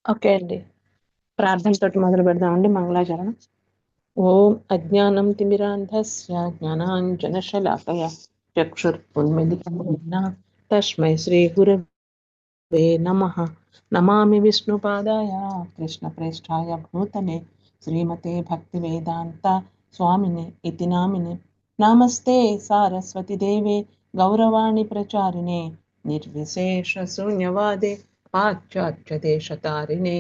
Okay అండి. ప్రార్థనతోటి మొదలు పెడదామండి మంగళాచరణం. ఓం అజ్ఞానం తిమిరాంధస్య జ్ఞానాంజనశలాకయ చక్షురున్మిలితం తస్మై శ్రీ గురవే నమః. నమామి విష్ణుపాదాయ కృష్ణప్రేష్ఠాయ భూతలే శ్రీమతే భక్తివేదాంత స్వామిని ఇతి నామిని. నమస్తే సారస్వతి దేవే గౌరవాణి ప్రచారిణే నిర్విశేష శూన్యవాదే పాశ్చాత్య దేశతారిణే.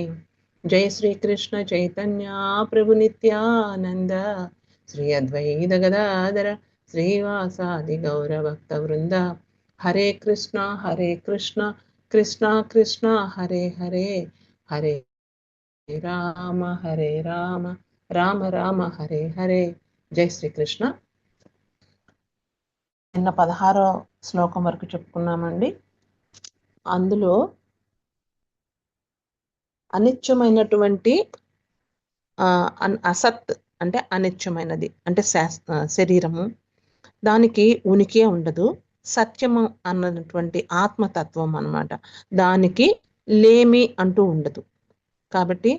जय श्री कृष्ण चैतन्य प्रभु नित्यानंद श्री अद्वैत गदाधर श्रीवासादि गौर भक्त वृंद. हरे कृष्णा कृष्णा कृष्णा हरे हरे, हरे राम राम राम हरे हरे. జై శ్రీకృష్ణ. నిన్న 16వ శ్లోకం వరకు చెప్పుకున్నామండి. అందులో అనిత్యమైనటువంటి అసత్ అంటే అనిత్యమైనది అంటే శరీరము, దానికి ఉనికే ఉండదు. సత్యము అన్నటువంటి ఆత్మతత్వం అన్నమాట, దానికి లేమి అంటూ ఉండదు. కాబట్టి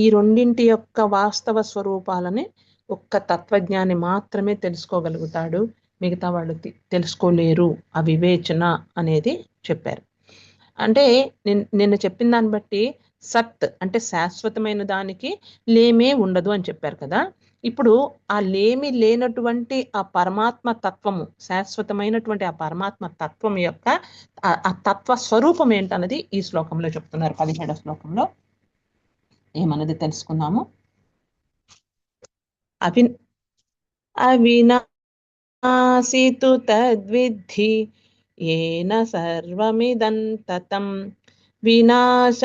ఈ రెండింటి యొక్క వాస్తవ స్వరూపాలని ఒక్క తత్వజ్ఞాని మాత్రమే తెలుసుకోగలుగుతాడు, మిగతా వాళ్ళు తెలుసుకోలేరు. ఆ వివేచన అనేది చెప్పారు. అంటే నిన్న చెప్పిన దాన్ని బట్టి సత్ అంటే శాశ్వతమైన దానికి లేమే ఉండదు అని చెప్పారు కదా. ఇప్పుడు ఆ లేమి లేనటువంటి ఆ పరమాత్మ తత్వము, శాశ్వతమైనటువంటి ఆ పరమాత్మ తత్వం యొక్క ఆ తత్వ స్వరూపం ఏంటన్నది ఈ శ్లోకంలో చెప్తున్నారు. 17వ శ్లోకంలో ఏమన్నది తెలుసుకుందాము. అవినాశితు తద్విద్ధి ఏన సర్వమిదం తతం వినాశమవ్యయస్యాస్య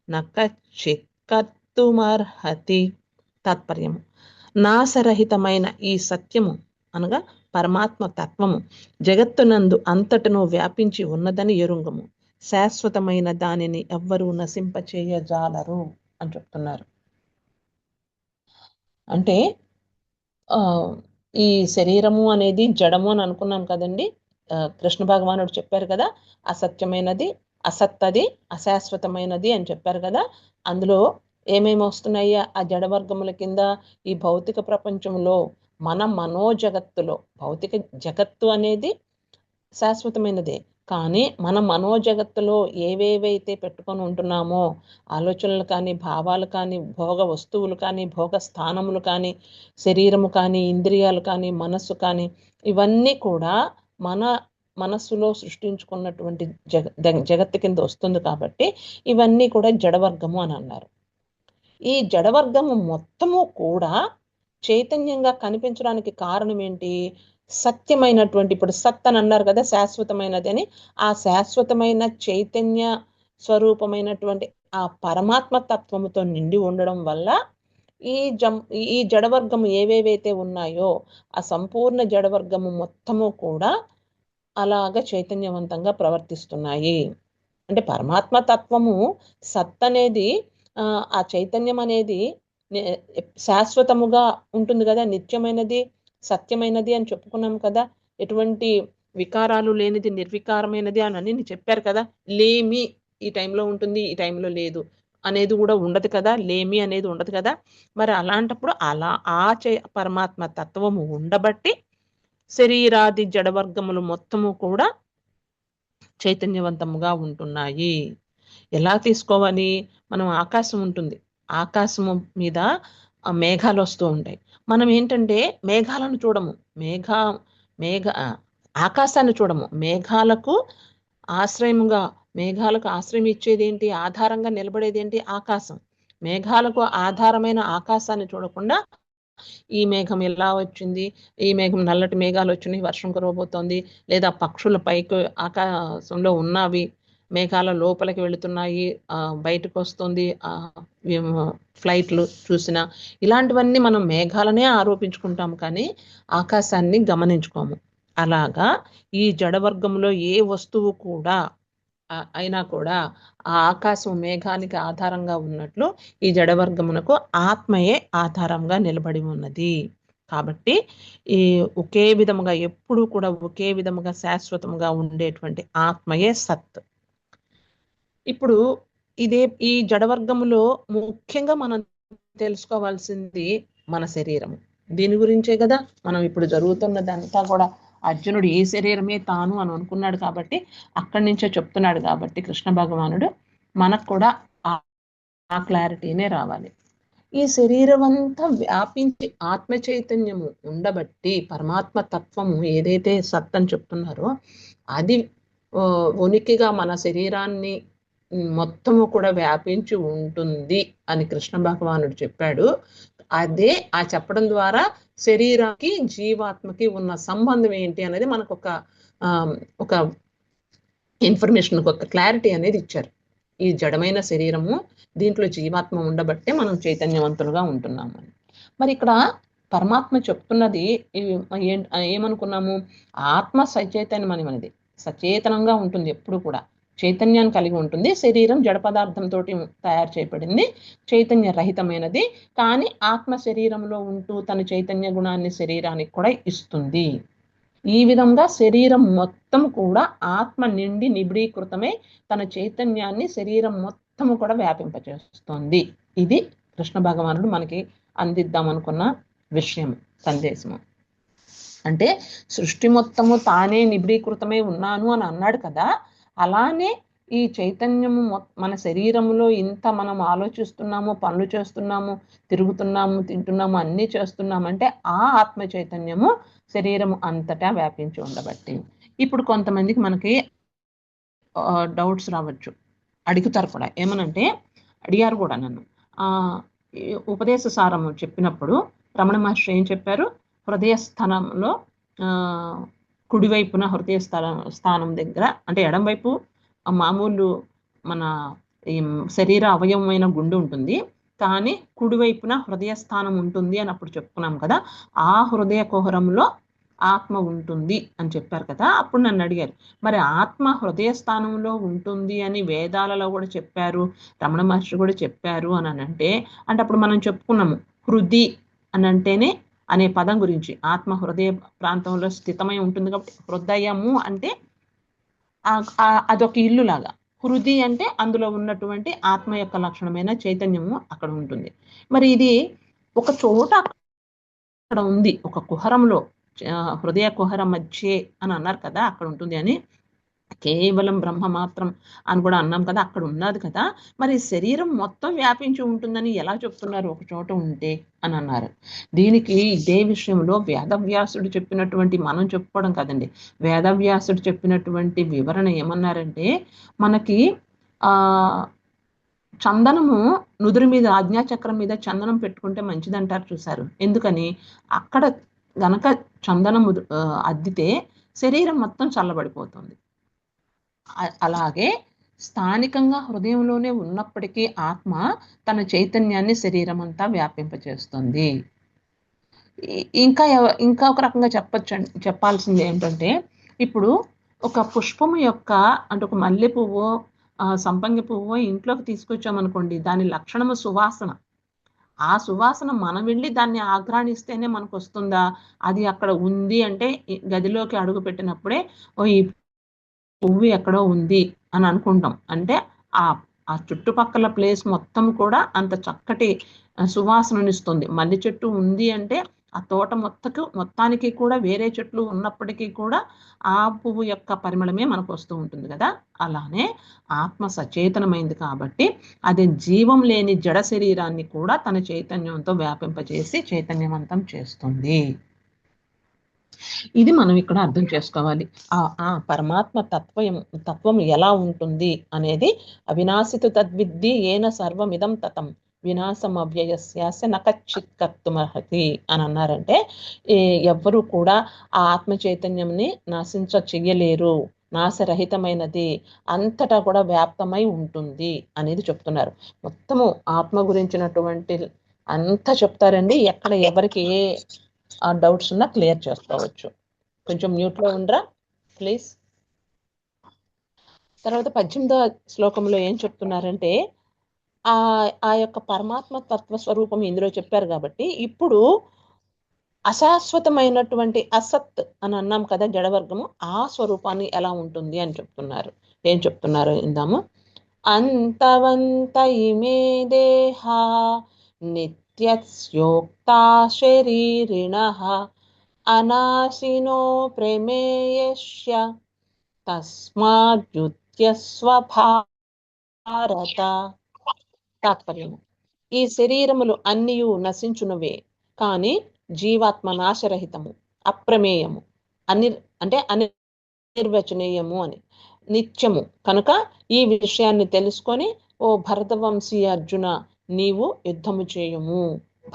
న కచ్చిత్ కర్తుమర్హతి. తాత్పర్యము: నాశరహితమైన ఈ సత్యము అనగా పరమాత్మ తత్వము జగత్తునందు అంతటను వ్యాపించి ఉన్నదని ఎరుంగము. శాశ్వతమైన దానిని ఎవ్వరూ నశింపచేయజాలరు అని చెప్తున్నారు. అంటే ఈ శరీరము అనేది జడము అని అనుకున్నాం కదండి. కృష్ణ భగవానుడు చెప్పారు కదా, అసత్యమైనది, అసత్తది, అశాశ్వతమైనది అని చెప్పారు కదా. అందులో ఏమేమి వస్తున్నాయి ఆ జడవర్గముల కింద? ఈ భౌతిక ప్రపంచంలో మన మనోజగత్తులో, భౌతిక జగత్తు అనేది శాశ్వతమైనదే, కానీ మన మనోజగత్తులో ఏవేవైతే పెట్టుకొని ఉంటున్నామో ఆలోచనలు కానీ, భావాలు కానీ, భోగ వస్తువులు కానీ, భోగ స్థానములు కానీ, శరీరము కానీ, ఇంద్రియాలు కానీ, మనస్సు కానీ, ఇవన్నీ కూడా మన మనస్సులో సృష్టించుకున్నటువంటి జగత్తు కింద వస్తుంది. కాబట్టి ఇవన్నీ కూడా జడవర్గము అని అన్నారు. ఈ జడవర్గము మొత్తము కూడా చైతన్యంగా కనిపించడానికి కారణం ఏంటి? సత్యమైనటువంటి, ఇప్పుడు సత్ అని అన్నారు కదా, శాశ్వతమైనది అని. ఆ శాశ్వతమైన చైతన్య స్వరూపమైనటువంటి ఆ పరమాత్మ తత్వముతో నిండి ఉండడం వల్ల ఈ జడవర్గము ఏవేవైతే ఉన్నాయో ఆ సంపూర్ణ జడవర్గము మొత్తము కూడా అలాగ చైతన్యవంతంగా ప్రవర్తిస్తున్నాయి. అంటే పరమాత్మ తత్వము, సత్ అనేది, ఆ చైతన్యం అనేది శాశ్వతముగా ఉంటుంది కదా, నిత్యమైనది, సత్యమైనది అని చెప్పుకున్నాం కదా. ఎటువంటి వికారాలు లేనిది, నిర్వికారమైనది అని చెప్పారు కదా. లేమి ఈ టైంలో ఉంటుంది, ఈ టైంలో లేదు అనేది కూడా ఉండదు కదా, లేమి అనేది ఉండదు కదా. మరి అలాంటప్పుడు అలా పరమాత్మ తత్వము ఉండబట్టి శరీరాది జడవర్గములు మొత్తము కూడా చైతన్యవంతముగా ఉంటున్నాయి. ఎలా తీసుకోవాలి? మనం ఆకాశం ఉంటుంది, ఆకాశము మీద మేఘాలు వస్తూ ఉంటాయి. మనం ఏంటంటే మేఘాలను చూడము, ఆకాశాన్ని చూడము. మేఘాలకు ఆశ్రయం ఇచ్చేది ఏంటి? ఆధారంగా నిలబడేది ఏంటి? ఆకాశం. మేఘాలకు ఆధారమైన ఆకాశాన్ని చూడకుండా ఈ మేఘం ఎలా వచ్చింది, ఈ మేఘం నల్లటి మేఘాలు వచ్చినాయి, వర్షం కురవబోతోంది, లేదా పక్షుల పైకి ఆకాశంలో ఉన్నవి మేఘాల లోపలికి వెళుతున్నాయి, బయటకు వస్తుంది, ఫ్లైట్లు చూసిన, ఇలాంటివన్నీ మనం మేఘాలనే ఆరోపించుకుంటాం, కానీ ఆకాశాన్ని గమనించుకోము. అలాగా ఈ జడవర్గంలో ఏ వస్తువు కూడా అయినా కూడా ఆ ఆకాశం మేఘానికి ఆధారంగా ఉన్నట్లు ఈ జడవర్గమునకు ఆత్మయే ఆధారంగా నిలబడి ఉన్నది. కాబట్టి ఈ ఒకే విధముగా, ఎప్పుడూ కూడా ఒకే విధముగా శాశ్వతముగా ఉండేటువంటి ఆత్మయే సత్. ఇప్పుడు ఈ జడవర్గములో ముఖ్యంగా మనం తెలుసుకోవాల్సింది మన శరీరము. దీని గురించే కదా మనం ఇప్పుడు జరుగుతున్నదంతా కూడా. అర్జునుడు ఈ శరీరమే తాను అని అనుకున్నాడు కాబట్టి అక్కడి నుంచే చెప్తున్నాడు కాబట్టి కృష్ణ భగవానుడు మనకు కూడా ఆ క్లారిటీనే రావాలి. ఈ శరీరం అంతా వ్యాపించి ఆత్మ చైతన్యము ఉండబట్టి పరమాత్మ తత్వము ఏదైతే సత్ అని చెప్తున్నారో అది ఉనికిగా మన శరీరాన్ని మొత్తము కూడా వ్యాపించి ఉంటుంది అని కృష్ణ భగవానుడు చెప్పాడు. అదే ఆ చెప్పడం ద్వారా శరీరానికి జీవాత్మకి ఉన్న సంబంధం ఏంటి అనేది మనకు ఒక ఇన్ఫర్మేషన్, ఒక క్లారిటీ అనేది ఇచ్చారు. ఈ జడమైన శరీరము దీంట్లో జీవాత్మ ఉండబట్టే మనం చైతన్యవంతులుగా ఉంటున్నాము అని. మరి ఇక్కడ పరమాత్మ చెప్తున్నది ఏమనుకున్నాము? ఆత్మ సచైతన్యం అనేది సచేతనంగా ఉంటుంది, ఎప్పుడు కూడా చైతన్యాన్ని కలిగి ఉంటుంది. శరీరం జడ పదార్థంతో తయారు చేయబడింది, చైతన్య రహితమైనది. కానీ ఆత్మ శరీరంలో ఉంటూ తన చైతన్య గుణాన్ని శరీరానికి కూడా ఇస్తుంది. ఈ విధంగా శరీరం మొత్తం కూడా ఆత్మ నిండి నిబిడీకృతమై తన చైతన్యాన్ని శరీరం మొత్తము కూడా వ్యాపింపచేస్తుంది. ఇది కృష్ణ భగవానుడు మనకి అందిద్దామనుకున్న విషయం, సందేశము. అంటే సృష్టి మొత్తము తానే నిబిడీకృతమై ఉన్నాను అని అన్నాడు కదా, అలానే ఈ చైతన్యము మన శరీరంలో ఇంత మనం ఆలోచిస్తున్నాము, పనులు చేస్తున్నాము, తిరుగుతున్నాము, తింటున్నాము, అన్నీ చేస్తున్నామంటే ఆ ఆత్మ చైతన్యము శరీరము అంతటా వ్యాపించి ఉండబట్టి. ఇప్పుడు కొంతమందికి మనకి డౌట్స్ రావచ్చు, అడుగుతారు కూడా. ఏమనంటే అడిగారు కూడా నన్ను, ఉపదేశ సారము చెప్పినప్పుడు రమణ మహర్షి ఏం చెప్పారు? హృదయ స్థానంలో కుడివైపున హృదయ స్థానం దగ్గర, అంటే ఎడంవైపు మామూలు మన ఈ శరీర అవయవమైన గుండె ఉంటుంది, కానీ కుడివైపున హృదయ స్థానం ఉంటుంది అని అప్పుడు చెప్పుకున్నాం కదా. ఆ హృదయ కుహరంలో ఆత్మ ఉంటుంది అని చెప్పారు కదా. అప్పుడు నన్ను అడిగారు, మరి ఆత్మ హృదయ స్థానంలో ఉంటుంది అని వేదాలలో కూడా చెప్పారు, రమణ మహర్షి కూడా చెప్పారు అని అంటే అప్పుడు మనం చెప్పుకున్నాము హృది అని అంటేనే అనే పదం గురించి. ఆత్మ హృదయ ప్రాంతంలో స్థితమై ఉంటుంది కాబట్టి హృదయము అంటే అదొక ఇల్లు లాగా, హృది అంటే అందులో ఉన్నటువంటి ఆత్మ యొక్క లక్షణమైన చైతన్యము అక్కడ ఉంటుంది. మరి ఇది ఒక చోట అక్కడ ఉంది, ఒక కుహరంలో, హృదయ కుహర మధ్యే అని అన్నారు కదా, అక్కడ ఉంటుంది అని. కేవలం బ్రహ్మ మాత్రం అని కూడా అన్నాం కదా, అక్కడ ఉన్నది కదా. మరి శరీరం మొత్తం వ్యాపించి ఉంటుందని ఎలా చెప్తున్నారు ఒక చోట ఉంటే అని అన్నారు. దీనికి ఇదే విషయంలో వేదవ్యాసుడు చెప్పినటువంటి, మనం చెప్పుకోవడం కదండి, వేదవ్యాసుడు చెప్పినటువంటి వివరణ ఏమన్నారంటే, మనకి చందనము నుదురు మీద, ఆజ్ఞాచక్రం మీద చందనం పెట్టుకుంటే మంచిదంటారు చూశారు. ఎందుకని? అక్కడ గనక చందనము అద్దితే శరీరం మొత్తం చల్లబడిపోతుంది. అలాగే స్థానికంగా హృదయంలోనే ఉన్నప్పటికీ ఆత్మ తన చైతన్యాన్ని శరీరం అంతా వ్యాపింపచేస్తుంది. ఇంకా ఒక రకంగా చెప్పాల్సింది ఏంటంటే, ఇప్పుడు ఒక పుష్పము యొక్క, అంటే ఒక మల్లె పువ్వు, సంపంగి పువ్వు ఇంట్లోకి తీసుకొచ్చామనుకోండి, దాని లక్షణము సువాసన. ఆ సువాసన మనం వెళ్ళి దాన్ని ఆఘ్రాణిస్తేనే మనకు వస్తుందా? అది అక్కడ ఉంది అంటే గదిలోకి అడుగు పెట్టినప్పుడే ఈ పువ్వు ఎక్కడో ఉంది అని అనుకుంటాం. అంటే ఆ చుట్టుపక్కల ప్లేస్ మొత్తం కూడా అంత చక్కటి సువాసననిస్తుంది. మల్లె చెట్టు ఉంది అంటే ఆ తోట మొత్తానికి కూడా వేరే చెట్లు ఉన్నప్పటికీ కూడా ఆ పువ్వు యొక్క పరిమళమే మనకు వస్తూ ఉంటుంది కదా. అలానే ఆత్మ సచేతనమైంది కాబట్టి అది జీవం లేని జడ శరీరాన్ని కూడా తన చైతన్యంతో వ్యాపింపచేసి చైతన్యవంతం చేస్తుంది. ఇది మనం ఇక్కడ అర్థం చేసుకోవాలి. ఆ పరమాత్మ తత్వం ఎలా ఉంటుంది అనేది, అవినాశితు తద్విద్ది ఏన సర్వమిదం తతం వినాశం అవ్యయస్యాస్య నకచ్చిత్ కర్తుమర్హతి అని అన్నారంటే, ఎవ్వరూ కూడా ఆ ఆత్మ చైతన్యంని చెయ్యలేరు, నాశరహితమైనది, అంతటా కూడా వ్యాప్తమై ఉంటుంది అనేది చెప్తున్నారు. మొత్తము ఆత్మ గురించినటువంటి అంతా చెప్తారండి. ఎక్కడ ఎవరికి ఏ డౌట్స్ ఉన్నా క్లియర్ చేసుకోవచ్చు. కొంచెం మ్యూట్లో ఉండరా ప్లీజ్. తర్వాత 18వ శ్లోకంలో ఏం చెప్తున్నారంటే, ఆ యొక్క పరమాత్మ తత్వ స్వరూపం ఇందులో చెప్పారు కాబట్టి, ఇప్పుడు అశాశ్వతమైనటువంటి అసత్ అని అన్నాం కదా జడవర్గము, ఆ స్వరూపాన్ని ఎలా ఉంటుంది అని చెప్తున్నారు. ఏం చెప్తున్నారు ఇందాము. అంతవంత ఇమే దేహా నిత్యస్యోక్తా శరీరిణః అనాశినో ప్రమేయస్య తస్మాద్యుత్యస్వ భారత. తాత్పర్యము: ఈ శరీరములు అన్నియు నశించునవే, కాని జీవాత్మ నాశరహితము, అప్రమేయము, అని అంటే అనిర్వచనీయము అని, నిత్యము కనుక ఈ విషయాన్ని తెలుసుకొని ఓ భరతవంశీ అర్జున నీవు యుద్ధము చేయుము.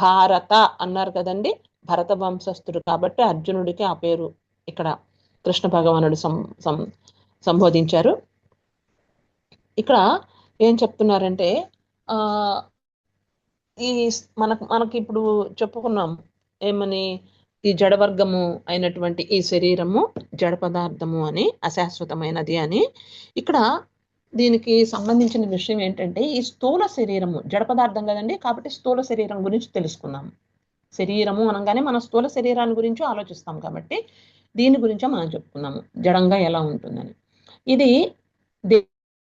భారత అన్నారు కదండి, భరత వంశస్థుడు కాబట్టి అర్జునుడికి ఆ పేరు ఇక్కడ కృష్ణ భగవానుడు సంబోధించారు. ఇక్కడ ఏం చెప్తున్నారంటే ఆ ఈ మనకి ఇప్పుడు చెప్పుకున్నాం ఏమని, ఈ జడవర్గము అయినటువంటి ఈ శరీరము జడ పదార్థము అని, అశాశ్వతమైనది అని. ఇక్కడ దీనికి సంబంధించిన విషయం ఏంటంటే ఈ స్థూల శరీరము జడ పదార్థం కదండి, కాబట్టి స్థూల శరీరం గురించి తెలుసుకుందాం. శరీరము అనగానే మన స్థూల శరీరాన్ని గురించి ఆలోచిస్తాం కాబట్టి దీని గురించే మనం చెప్పుకున్నాము, జడంగా ఎలా ఉంటుందని. ఇది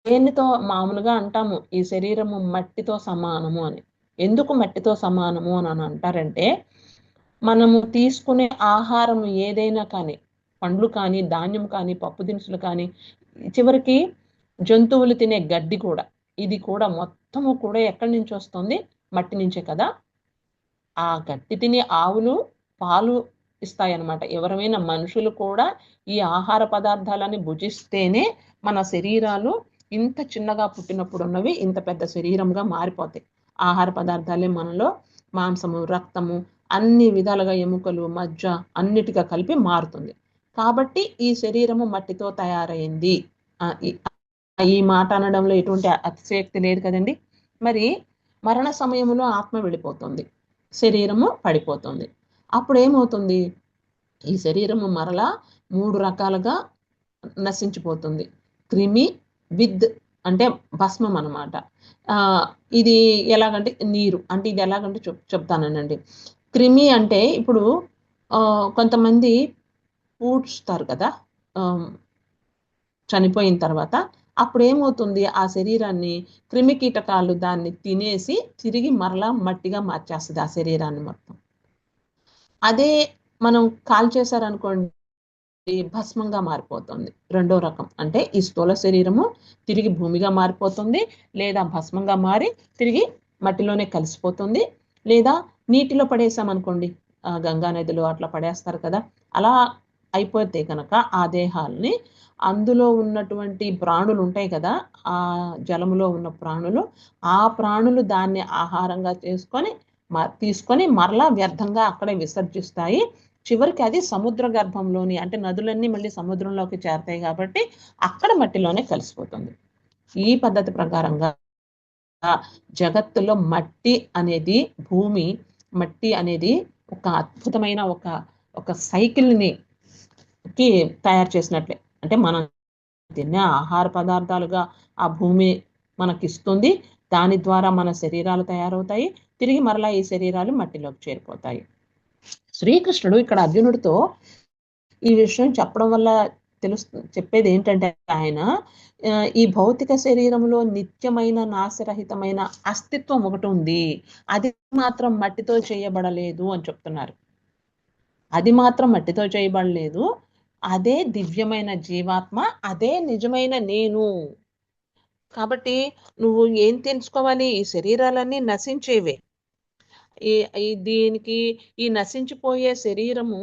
దేనితో మామూలుగా అంటాము, ఈ శరీరము మట్టితో సమానము అని. ఎందుకు మట్టితో సమానము అని అంటారంటే, మనము తీసుకునే ఆహారం ఏదైనా కానీ, పండ్లు కానీ, ధాన్యం కానీ, పప్పు దినుసులు కానీ, చివరికి జంతువులు తినే గడ్డి కూడా, ఇది కూడా మొత్తము కూడా ఎక్కడి నుంచి వస్తుంది? మట్టి నుంచే కదా. ఆ గడ్డి తిని ఆవులు పాలు ఇస్తాయన్నమాట. ఎవరైనా మనుషులు కూడా ఈ ఆహార పదార్థాలని భుజిస్తేనే మన శరీరాలు ఇంత చిన్నగా పుట్టినప్పుడు ఉన్నవి ఇంత పెద్ద శరీరంగా మారిపోతాయి. ఆహార పదార్థాలే మనలో మాంసము, రక్తము, అన్ని విధాలుగా ఎముకలు, మజ్జ అన్నిటిగా కలిపి మారుతుంది. కాబట్టి ఈ శరీరము మట్టితో తయారైంది. ఈ మాట అనడంలో ఎటువంటి అతిశయోక్తి లేదు కదండి. మరి మరణ సమయంలో ఆత్మ వెళ్ళిపోతుంది, శరీరము పడిపోతుంది. అప్పుడు ఏమవుతుంది? ఈ శరీరము మరలా 3 రకాలుగా నశించిపోతుంది. క్రిమి, విద్ అంటే భస్మం అనమాట. ఇది ఎలాగంటే నీరు అంటే, ఇది ఎలాగంటే చెప్తానండి. క్రిమి అంటే ఇప్పుడు కొంతమంది పూడ్చుతారు కదా చనిపోయిన తర్వాత, అప్పుడు ఏమవుతుంది? ఆ శరీరాన్ని క్రిమి కీటకాలు దాన్ని తినేసి తిరిగి మరలా మట్టిగా మార్చేస్తుంది ఆ శరీరాన్ని మొత్తం. అదే మనం కాల్చేశారనుకోండి, భస్మంగా మారిపోతుంది. రెండో రకం అంటే ఈ స్థూల శరీరము తిరిగి భూమిగా మారిపోతుంది, లేదా భస్మంగా మారి తిరిగి మట్టిలోనే కలిసిపోతుంది, లేదా నీటిలో పడేసామనుకోండి, గంగా నదిలో అట్లా పడేస్తారు కదా, అలా అయిపోతే కనుక ఆ దేహాలని, అందులో ఉన్నటువంటి ప్రాణులు ఉంటాయి కదా, ఆ జలములో ఉన్న ప్రాణులు, ఆ ప్రాణులు దాన్ని ఆహారంగా తీసుకొని మరలా వ్యర్థంగా అక్కడే విసర్జిస్తాయి. చివరికి అది సముద్ర గర్భంలోని, అంటే నదులన్నీ మళ్ళీ సముద్రంలోకి చేరతాయి కాబట్టి అక్కడ మట్టిలోనే కలిసిపోతుంది. ఈ పద్ధతి ప్రకారంగా జగత్తులో మట్టి అనేది, భూమి మట్టి అనేది ఒక అద్భుతమైన ఒక సైకిల్ని తయారు చేసినట్లే. అంటే మనం తినే ఆహార పదార్థాలుగా ఆ భూమి మనకిస్తుంది, దాని ద్వారా మన శరీరాలు తయారవుతాయి, తిరిగి మరలా ఈ శరీరాలు మట్టిలోకి చేరిపోతాయి. శ్రీకృష్ణుడు ఇక్కడ అర్జునుడితో ఈ విషయం చెప్పడం వల్ల చెప్పేది ఏంటంటే, ఆయన ఈ భౌతిక శరీరంలో నిత్యమైన నాశరహితమైన అస్తిత్వం ఒకటి ఉంది, అది మాత్రం మట్టితో చేయబడలేదు అని చెప్తున్నారు. అది మాత్రం మట్టితో చేయబడలేదు, అదే దివ్యమైన జీవాత్మ, అదే నిజమైన నేను. కాబట్టి నువ్వు ఏం తెలుసుకోవాలి? ఈ శరీరాలన్నీ నశించేవే. దీనికి ఈ నశించిపోయే శరీరము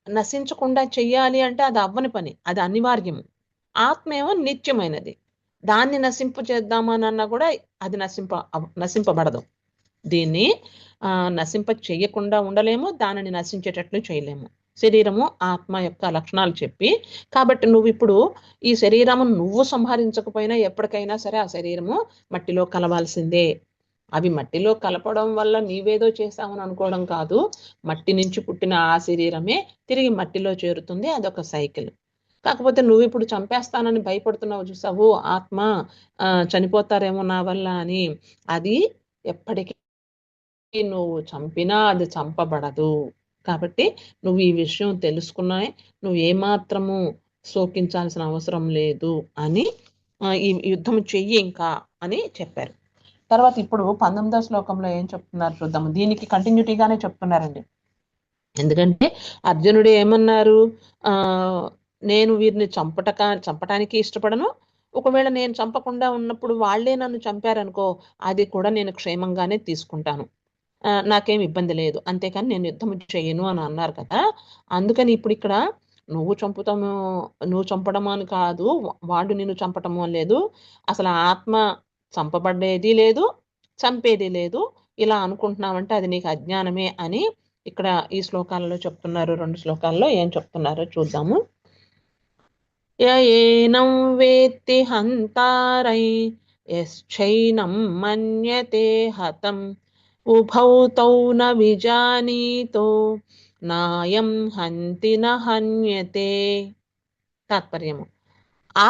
నశించకుండా చెయ్యాలి అంటే అది అవ్వని పని, అది అనివార్యము. ఆత్మ ఏమో నిత్యమైనది, దాన్ని నశింపు చేద్దామనన్నా కూడా అది నశింపబడదు. దీన్ని నశింప చెయ్యకుండా ఉండలేము, దానిని నశించేటట్లు చేయలేము. శరీరము ఆత్మ యొక్క లక్షణాలు చెప్పి, కాబట్టి నువ్వు ఇప్పుడు ఈ శరీరము నువ్వు సంహరించకపోయినా ఎప్పటికైనా సరే ఆ శరీరము మట్టిలో కలవాల్సిందే. అవి మట్టిలో కలపడం వల్ల నీవేదో చేసామని అనుకోవడం కాదు, మట్టి నుంచి పుట్టిన ఆ శరీరమే తిరిగి మట్టిలో చేరుతుంది, అదొక సైకిల్. కాకపోతే నువ్వు ఇప్పుడు చంపేస్తానని భయపడుతున్నావు చూసావు, ఆత్మ చనిపోతారేమో నా వల్ల అని, అది ఎప్పటికీ నువ్వు చంపినా అది చంపబడదు. కాబట్టి నువ్వు ఈ విషయం తెలుసుకున్నా నువ్వు ఏమాత్రము శోకించాల్సిన అవసరం లేదు అని ఈ యుద్ధం చెయ్యి ఇంకా అని చెప్పారు. తర్వాత ఇప్పుడు 19వ శ్లోకంలో ఏం చెప్తున్నారు చూద్దాము. దీనికి కంటిన్యూటీగానే చెప్తున్నారండి. ఎందుకంటే అర్జునుడు ఏమన్నారు, ఆ నేను వీరిని చంపటానికి ఇష్టపడను, ఒకవేళ నేను చంపకుండా ఉన్నప్పుడు వాళ్ళే నన్ను చంపారనుకో, అది కూడా నేను క్షేమంగానే తీసుకుంటాను, నాకేం ఇబ్బంది లేదు, అంతేకాని నేను యుద్ధం చేయను అని అన్నారు కదా. అందుకని ఇప్పుడు ఇక్కడ నువ్వు చంపడం అని కాదు, వాడు నిన్ను చంపటము అని లేదు, అసలు ఆత్మ చంపబడేది లేదు, చంపేది లేదు, ఇలా అనుకుంటున్నావంటే అది నీకు అజ్ఞానమే అని ఇక్కడ ఈ శ్లోకాలలో చెప్తున్నారు. 2 శ్లోకాల్లో ఏం చెప్తున్నారో చూద్దాము. ఏనం వేత్తి హంతారై యశ్చైనం మన్యతే హతం ఉభౌ తౌ న విజానీతో నాయం హంతి న హన్యతే. తాత్పర్యము: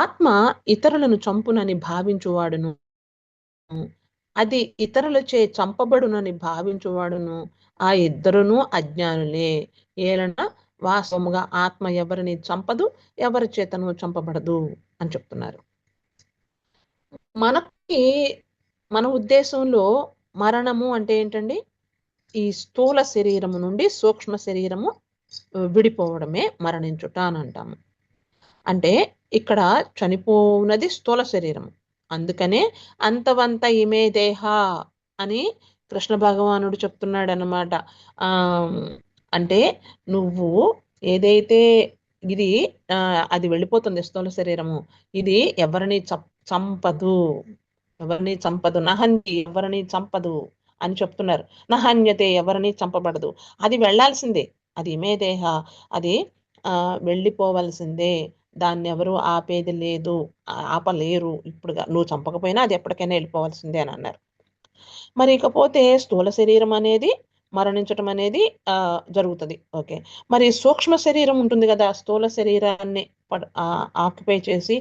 ఆత్మ ఇతరులను చంపునని భావించువాడును, అది ఇతరులచే చంపబడునని భావించువాడును, ఆ ఇద్దరును అజ్ఞానులే. ఏలన వాస్తవముగా ఆత్మ ఎవరిని చంపదు, ఎవరి చేతను చంపబడదు అని చెప్తున్నారు. మనకి మన ఉద్దేశంలో మరణము అంటే ఏంటండి? ఈ స్థూల శరీరము నుండి సూక్ష్మ శరీరము విడిపోవడమే మరణించుట అని అంటాము. అంటే ఇక్కడ చనిపోవున్నది స్థూల శరీరము, అందుకనే అంతవంత ఇమే దేహ అని కృష్ణ భగవానుడు చెప్తున్నాడు అన్నమాట. అంటే నువ్వు ఏదైతే ఇది అది వెళ్ళిపోతుంది స్థూల శరీరము, ఇది ఎవరిని చంపదు, నహన్య ఎవరిని చంపదు అని చెప్తున్నారు. నహన్యతే ఎవరిని చంపబడదు, అది వెళ్లాల్సిందే, అది ఇమే దేహ, అది వెళ్ళిపోవలసిందే, దాన్ని ఎవరు ఆపేది లేదు, ఆపలేరు. ఇప్పుడుగా నువ్వు చంపకపోయినా అది ఎప్పటికైనా వెళ్ళిపోవాల్సిందే అని అన్నారు. మరి ఇకపోతే స్థూల శరీరం అనేది మరణించటం అనేది జరుగుతుంది. ఓకే, మరి సూక్ష్మ శరీరం ఉంటుంది కదా, స్థూల శరీరాన్ని ఆక్యుపై చేసి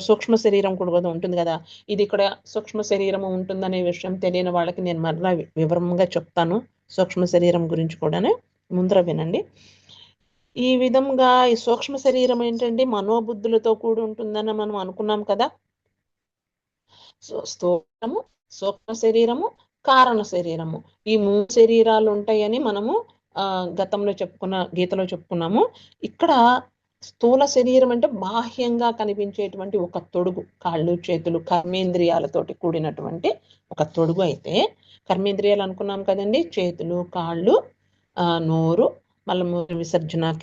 సూక్ష్మ శరీరం కూడా ఉంటుంది కదా. ఇది ఇక్కడ సూక్ష్మ శరీరం ఉంటుందనే విషయం తెలియని వాళ్ళకి నేను మరలా వివరంగా చెప్తాను. సూక్ష్మ శరీరం గురించి కూడా ముందర వినండి. ఈ విధంగా ఈ సూక్ష్మ శరీరం ఏంటంటే మనోబుద్ధులతో కూడి ఉంటుందని మనం అనుకున్నాం కదా. స్థూలము, సూక్ష్మ శరీరము, కారణ శరీరము, ఈ 3 శరీరాలు ఉంటాయని మనము గీతలో చెప్పుకున్నాము. ఇక్కడ స్థూల శరీరం అంటే బాహ్యంగా కనిపించేటువంటి ఒక తొడుగు, కాళ్ళు చేతులు కర్మేంద్రియాలతోటి కూడినటువంటి ఒక తొడుగు. అయితే కర్మేంద్రియాలు అనుకున్నాం కదండి, చేతులు, కాళ్ళు, నోరు, మలమూత్ర విసర్జన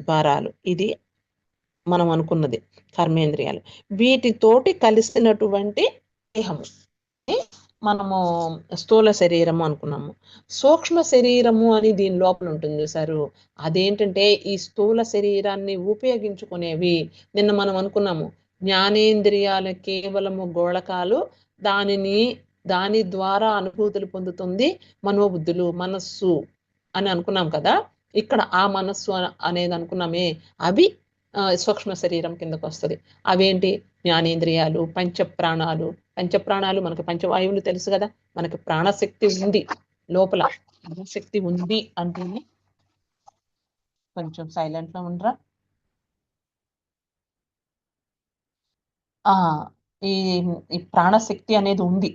ద్వారాలు, ఇది మనం అనుకున్నది కర్మేంద్రియాలు. వీటితోటి కలిసినటువంటి దేహము మనము స్థూల శరీరము అనుకున్నాము. సూక్ష్మ శరీరము అని దీని లోపల ఉంటుంది చూసారు, అదేంటంటే ఈ స్థూల శరీరాన్ని ఉపయోగించుకునేవి. నిన్న మనం అనుకున్నాము జ్ఞానేంద్రియాలు కేవలము గోళకాలు, దాని ద్వారా అనుభూతులు పొందుతుంది మనోబుద్ధులు, మనస్సు అని అనుకున్నాం కదా. ఇక్కడ ఆ మనస్సు అనేది అనుకున్నామే, అవి సూక్ష్మ శరీరం కిందకు వస్తుంది. అవేంటి? జ్ఞానేంద్రియాలు, పంచప్రాణాలు, మనకి పంచవాయువులు తెలుసు కదా, మనకి ప్రాణశక్తి ఉంది లోపల. ప్రాణశక్తి ఉంది అంటే కొంచెం సైలెంట్ లో ఉండరా. ఈ ప్రాణశక్తి అనేది ఉంది,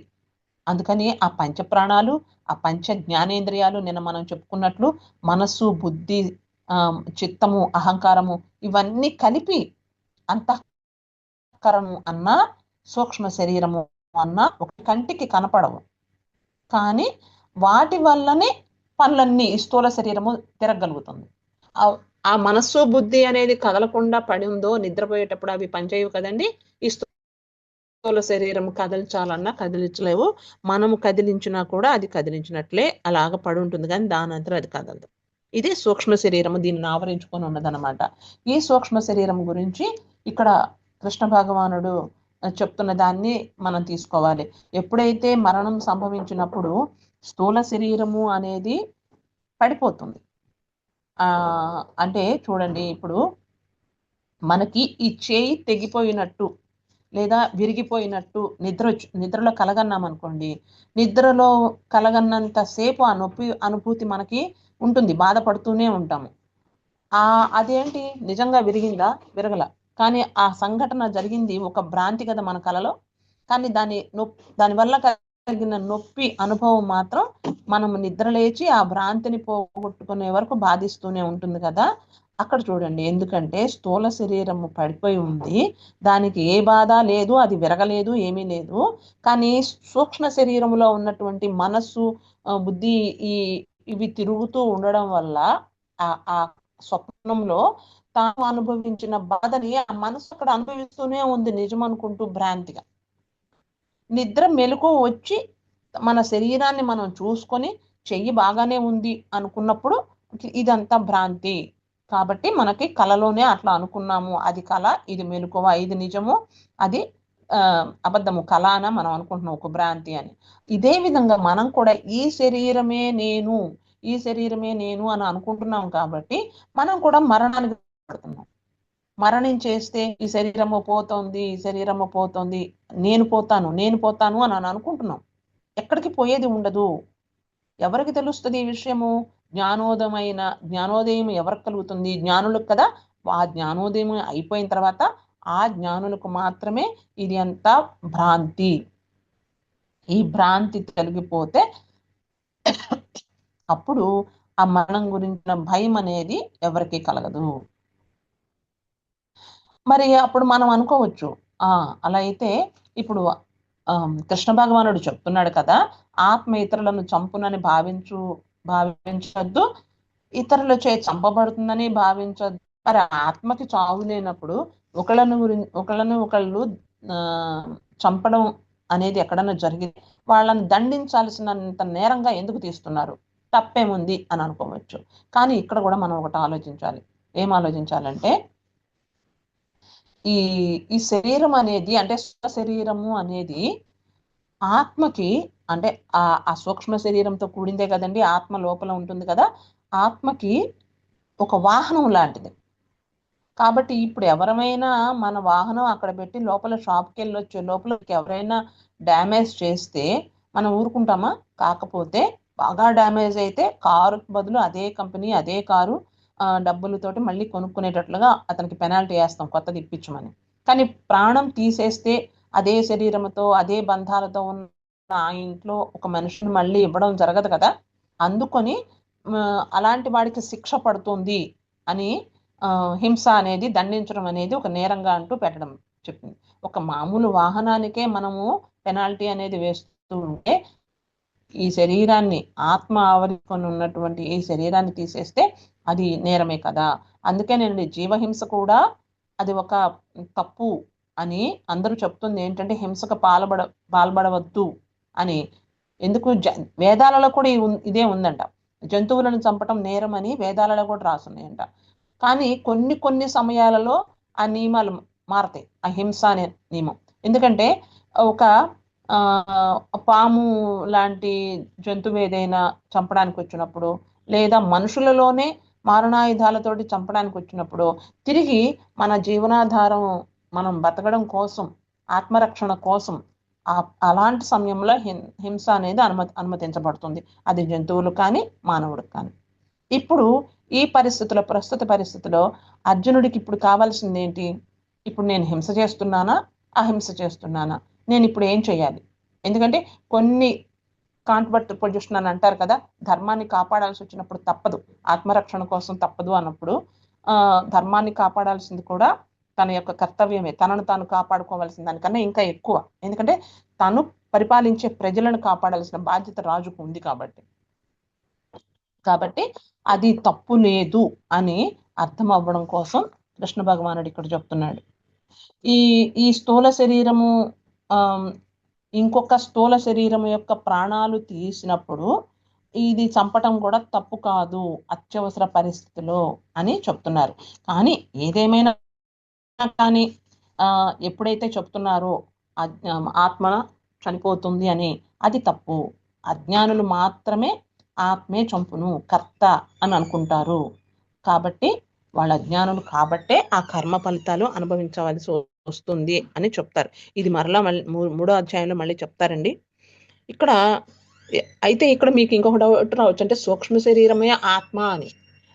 అందుకని ఆ పంచప్రాణాలు, ఆ పంచ జ్ఞానేంద్రియాలు, నిన్న మనం చెప్పుకున్నట్లు మనస్సు, బుద్ధి, చిత్తము, అహంకారము, ఇవన్నీ కలిపి అంతఃకరణము అన్న సూక్ష్మ శరీరము అన్న ఒక కంటికి కనపడవు, కానీ వాటి వల్లనే పనులన్నీ స్థూల శరీరము తిరగలుగుతుంది. ఆ మనస్సు, బుద్ధి అనేది కదలకుండా పడి ఉందో నిద్రపోయేటప్పుడు అవి పనిచేయవు కదండి. ఈ స్థూల శరీరం కదిలించాలన్నా కదిలించలేవు, మనము కదిలించినా కూడా అది కదిలించినట్లే అలాగ పడి ఉంటుంది, కానీ దానంతా అది కదలదు. ఇది సూక్ష్మ శరీరము, దీన్ని ఆవరించుకొని ఉన్నదన్నమాట. ఈ సూక్ష్మ శరీరం గురించి ఇక్కడ కృష్ణ భగవానుడు చెప్తున్న దాన్ని మనం తీసుకోవాలి. ఎప్పుడైతే మరణం సంభవించినప్పుడు స్థూల శరీరము అనేది పడిపోతుంది. అంటే చూడండి, ఇప్పుడు మనకి ఈ చేయి తెగిపోయినట్టు లేదా విరిగిపోయినట్టు నిద్రలో కలగన్నాం అనుకోండి, నిద్రలో కలగన్నంత సేపు ఆ నొప్పి అనుభూతి మనకి ఉంటుంది, బాధపడుతూనే ఉంటాము. అదేంటి, నిజంగా విరిగిందా? విరగల. కానీ ఆ సంఘటన జరిగింది ఒక భ్రాంతి కదా మన కలలో. కానీ దానివల్ల కలిగిన నొప్పి అనుభవం మాత్రం మనం నిద్ర లేచి ఆ భ్రాంతిని పోగొట్టుకునే వరకు బాధిస్తూనే ఉంటుంది కదా. అక్కడ చూడండి, ఎందుకంటే స్థూల శరీరము పడిపోయి ఉంది, దానికి ఏ బాధ లేదు, అది విరగలేదు, ఏమీ లేదు. కానీ సూక్ష్మ శరీరంలో ఉన్నటువంటి మనస్సు, బుద్ధి, ఇవి తిరుగుతూ ఉండడం వల్ల ఆ స్వప్నంలో తాను అనుభవించిన బాధని ఆ మనసు అక్కడ అనుభవిస్తూనే ఉంది, నిజం అనుకుంటూ భ్రాంతిగా. నిద్ర మెలకు వచ్చి మన శరీరాన్ని మనం చూసుకొని చెయ్యి బాగానే ఉంది అనుకున్నప్పుడు ఇదంతా భ్రాంతి. కాబట్టి మనకి కలలోనే అట్లా అనుకున్నాము, అది కళ, ఇది మెలకువ, ఇది నిజము, అది అబద్ధము, కళ అని మనం అనుకుంటున్నాం, ఒక భ్రాంతి అని. ఇదే విధంగా మనం కూడా ఈ శరీరమే నేను, ఈ శరీరమే నేను అని అనుకుంటున్నాం కాబట్టి మనం కూడా మరణానికి పడుతున్నాం. మరణించేస్తే ఈ శరీరము పోతోంది, ఈ శరీరము పోతోంది, నేను పోతాను అని అనుకుంటున్నాం. ఎక్కడికి పోయేది ఉండదు. ఎవరికి తెలుస్తుంది ఈ విషయము? జ్ఞానోదయం ఎవరికి కలుగుతుంది? జ్ఞానులకు కదా. ఆ జ్ఞానోదయం అయిపోయిన తర్వాత ఆ జ్ఞానులకు మాత్రమే ఇది అంతా భ్రాంతి. ఈ భ్రాంతి తొలగిపోతే అప్పుడు ఆ మరణం గురించిన భయం అనేది ఎవరికి కలగదు. మరి అప్పుడు మనం అనుకోవచ్చు, అలా అయితే ఇప్పుడు కృష్ణ భగవానుడు చెప్తున్నాడు కదా, ఆత్మ ఇతరులను చంపునని భావించద్దు, ఇతరులచే చంపబడుతుందని భావించద్దు. మరి ఆత్మకి చావు లేనప్పుడు ఒకళ్ళు చంపడం అనేది ఎక్కడన్నా జరిగింది, వాళ్ళని దండించాల్సినంత నేరంగా ఎందుకు తీస్తున్నారు? తప్పేముంది అని అనుకోవచ్చు. కానీ ఇక్కడ కూడా మనం ఒకటి ఆలోచించాలి. ఏం ఆలోచించాలంటే, ఈ శరీరం అనేది, అంటే శరీరము అనేది ఆత్మకి, అంటే ఆ సూక్ష్మ శరీరంతో కూడిందే కదండి, ఆత్మ లోపల ఉంటుంది కదా. ఆత్మకి ఒక వాహనం లాంటిది. కాబట్టి ఇప్పుడు ఎవరైనా మన వాహనం అక్కడ పెట్టి లోపల షాప్కి వెళ్ళొచ్చు, లోపలికి ఎవరైనా డ్యామేజ్ చేస్తే మనం ఊరుకుంటామా? కాకపోతే బాగా డ్యామేజ్ అయితే కారు బదులు అదే కంపెనీ, అదే కారు డబ్బులతోటి మళ్ళీ కొనుక్కునేటట్లుగా అతనికి పెనాల్టీ వేస్తాం, కొత్తది ఇప్పించమని. కానీ ప్రాణం తీసేస్తే అదే శరీరంతో, అదే బంధాలతో ఉన్న ఆ ఇంట్లో ఒక మనిషిని మళ్ళీ ఇవ్వడం జరగదు కదా. అందుకొని అలాంటి వాడికి శిక్ష పడుతుంది అని హింస అనేది, దండించడం అనేది ఒక నేరంగా అంటూ పెట్టడం చెప్పింది. ఒక మామూలు వాహనానికే మనము పెనాల్టీ అనేది వేస్తూ ఉంటే, ఈ శరీరాన్ని, ఆత్మ ఆవరించుకొని ఉన్నటువంటి ఈ శరీరాన్ని తీసేస్తే అది నేరమే కదా. అందుకేనండి జీవహింస కూడా అది ఒక తప్పు అని అందరూ చెప్తుంది. ఏంటంటే హింసకు పాల్పడవద్దు అని. ఎందుకు? వేదాలలో కూడా ఇదే ఉందంట, జంతువులను చంపటం నేరం అని వేదాలలో కూడా రాసున్నాయంట. కానీ కొన్ని సమయాలలో ఆ నియమాలు మారతాయి, ఆ హింస అనే నియమం. ఎందుకంటే ఒక పాము లాంటి జంతువు ఏదైనా చంపడానికి వచ్చినప్పుడు, లేదా మనుషులలోనే మారణాయుధాలతోటి చంపడానికి వచ్చినప్పుడు, తిరిగి మన జీవనాధారం, మనం బతకడం కోసం, ఆత్మరక్షణ కోసం అలాంటి సమయంలో హింస అనేది అనుమతించబడుతుంది, అది జంతువులు కానీ మానవుడికి కానీ. ఇప్పుడు ఈ ప్రస్తుత పరిస్థితిలో అర్జునుడికి ఇప్పుడు కావాల్సింది ఏంటి? ఇప్పుడు నేను హింస చేస్తున్నానా, అహింస చేస్తున్నానా, నేను ఇప్పుడు ఏం చేయాలి? ఎందుకంటే కొన్ని కాంట్బట్ పొజిషన్ అని అంటారు కదా, ధర్మాన్ని కాపాడాల్సి వచ్చినప్పుడు తప్పదు, ఆత్మరక్షణ కోసం తప్పదు అన్నప్పుడు ధర్మాన్ని కాపాడాల్సింది కూడా తన యొక్క కర్తవ్యమే. తనను తాను కాపాడుకోవాల్సిన దానికన్నా ఇంకా ఎక్కువ. ఎందుకంటే తను పరిపాలించే ప్రజలను కాపాడాల్సిన బాధ్యత రాజుకు ఉంది కాబట్టి అది తప్పు లేదు అని అర్థం అవ్వడం కోసం కృష్ణ భగవానుడు ఇక్కడ చెప్తున్నాడు. ఈ స్థూల శరీరము ఇంకొక స్థూల శరీరం యొక్క ప్రాణాలు తీసినప్పుడు ఇది చంపటం కూడా తప్పు కాదు అత్యవసర పరిస్థితిలో అని చెప్తున్నారు. కానీ ఏదేమైనా కానీ ఎప్పుడైతే చెప్తున్నారో ఆత్మ చనిపోతుంది అని, అది తప్పు. అజ్ఞానులు మాత్రమే ఆత్మే చంపును, కర్త అని అనుకుంటారు. కాబట్టి వాళ్ళ అజ్ఞానులు కాబట్టే ఆ కర్మ ఫలితాలు అనుభవించవలసి వస్తుంది అని చెప్తారు. ఇది మరలా మూడో అధ్యాయంలో మళ్ళీ చెప్తారండి. అయితే ఇక్కడ మీకు ఇంకొక డౌట్ రావచ్చు, అంటే సూక్ష్మ శరీరమే ఆత్మ అని.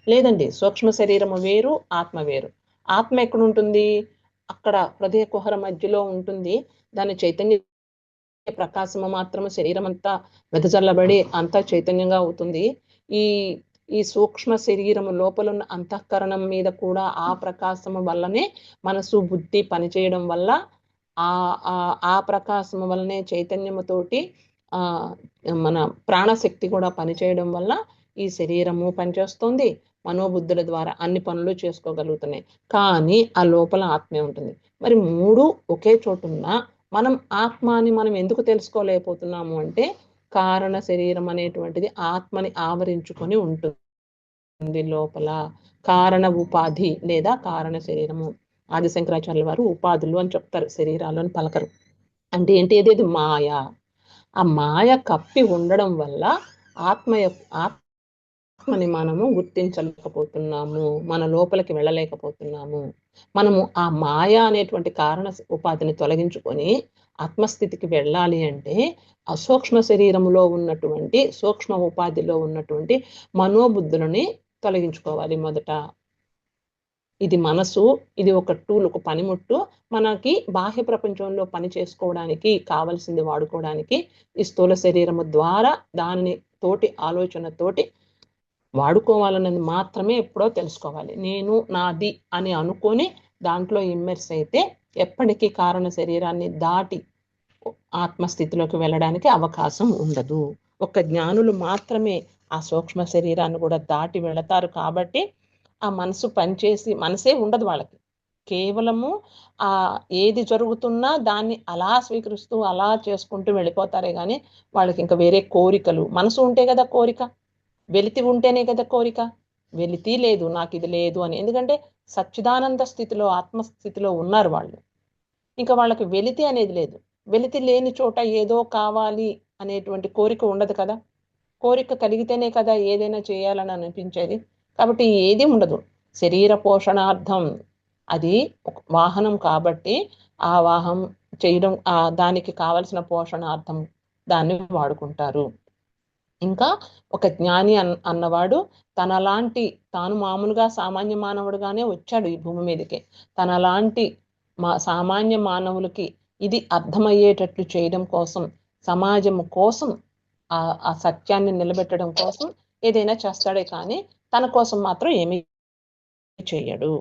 లేదండి, సూక్ష్మ శరీరము వేరు, ఆత్మ వేరు. ఆత్మ ఎక్కడ ఉంటుంది? అక్కడ హృదయ కుహర మధ్యలో ఉంటుంది. దాని చైతన్య ప్రకాశము మాత్రము శరీరం అంతా వెదజల్లబడి అంతా చైతన్యంగా అవుతుంది. ఈ ఈ సూక్ష్మ శరీరము లోపల ఉన్న అంతఃకరణం మీద కూడా ఆ ప్రకాశము వల్లనే మనసు బుద్ధి పనిచేయడం వల్ల ఆ ప్రకాశము వల్లనే చైతన్యముతోటి ఆ మన ప్రాణశక్తి కూడా పనిచేయడం వల్ల ఈ శరీరము పనిచేస్తుంది. మనోబుద్ధుల ద్వారా అన్ని పనులు చేసుకోగలుగుతున్నాయి. కానీ ఆ లోపల ఆత్మే ఉంటుంది. మరి మూడు ఒకే చోటున్నా మనం ఆత్మని మనం ఎందుకు తెలుసుకోలేకపోతున్నాము అంటే కారణ శరీరం అనేటువంటిది ఆత్మని ఆవరించుకొని ఉంటుంది. లోపల కారణ ఉపాధి లేదా కారణ శరీరము. ఆది శంకరాచార్యుల వారు ఉపాధులు అని చెప్తారు, శరీరాలు అని పలకరు. అంటే ఏంటి? ఏది మాయ. ఆ మాయ కప్పి ఉండడం వల్ల ఆత్మని మనము గుర్తించలేకపోతున్నాము, మన లోపలికి వెళ్ళలేకపోతున్నాము. మనము ఆ మాయ అనేటువంటి కారణ ఉపాధిని తొలగించుకొని ఆత్మస్థితికి వెళ్ళాలి అంటే ఆ సూక్ష్మ శరీరములో ఉన్నటువంటి సూక్ష్మ ఉపాధిలో ఉన్నటువంటి మనోబుద్ధులని తొలగించుకోవాలి మొదట. ఇది మనసు, ఇది ఒక టూల్, ఒక పనిముట్టు. మనకి బాహ్య ప్రపంచంలో పని చేసుకోవడానికి కావలసింది వాడుకోవడానికి ఈ స్థూల శరీరము ద్వారా దానిని తోటి ఆలోచనతోటి వాడుకోవాలన్నది మాత్రమే ఎప్పుడో తెలుసుకోవాలి. నేను నాది అని అనుకొని దాంట్లో ఇమ్మెర్స్ అయితే ఎప్పటికీ కారణ శరీరాన్ని దాటి ఆత్మస్థితిలోకి వెళ్ళడానికి అవకాశం ఉండదు. ఒక జ్ఞానులు మాత్రమే ఆ సూక్ష్మ శరీరాన్ని కూడా దాటి వెళతారు. కాబట్టి ఆ మనసు పనిచేసి మనసే ఉండదు వాళ్ళకి. కేవలము ఏది జరుగుతున్నా దాన్ని అలా స్వీకరిస్తూ అలా చేసుకుంటూ వెళ్ళిపోతారే కానీ వాళ్ళకి ఇంకా వేరే కోరికలు, మనసు ఉంటే కదా కోరిక, వెలితి ఉంటేనే కదా కోరిక. వెలితి లేదు, నాకు ఇది లేదు అని. ఎందుకంటే సచ్చిదానంద స్థితిలో ఆత్మస్థితిలో ఉన్నారు వాళ్ళు. ఇంకా వాళ్ళకి వెలితి అనేది లేదు. వెలితి లేని చోట ఏదో కావాలి అనేటువంటి కోరిక ఉండదు కదా. కోరిక కలిగితేనే కదా ఏదైనా చేయాలని అనిపించేది. కాబట్టి ఏది ఉండదు. శరీర పోషణార్థం అది వాహనం కాబట్టి ఆ వాహనం చేయడం, దానికి కావలసిన పోషణార్థం దాన్ని వాడుకుంటారు. ఇంకా ఒక జ్ఞాని అన్నవాడు తనలాంటి, తాను మామూలుగా సామాన్య మానవుడుగానే వచ్చాడు ఈ భూమి మీదకి. తనలాంటి సామాన్య మానవులకి ఇది అర్థమయ్యేటట్లు చేయడం కోసం, సమాజం కోసం, ఆ సత్యాన్ని నిలబెట్టడం కోసం ఏదైనా చేస్తాడే కానీ తన కోసం మాత్రం ఏమీ చేయడు.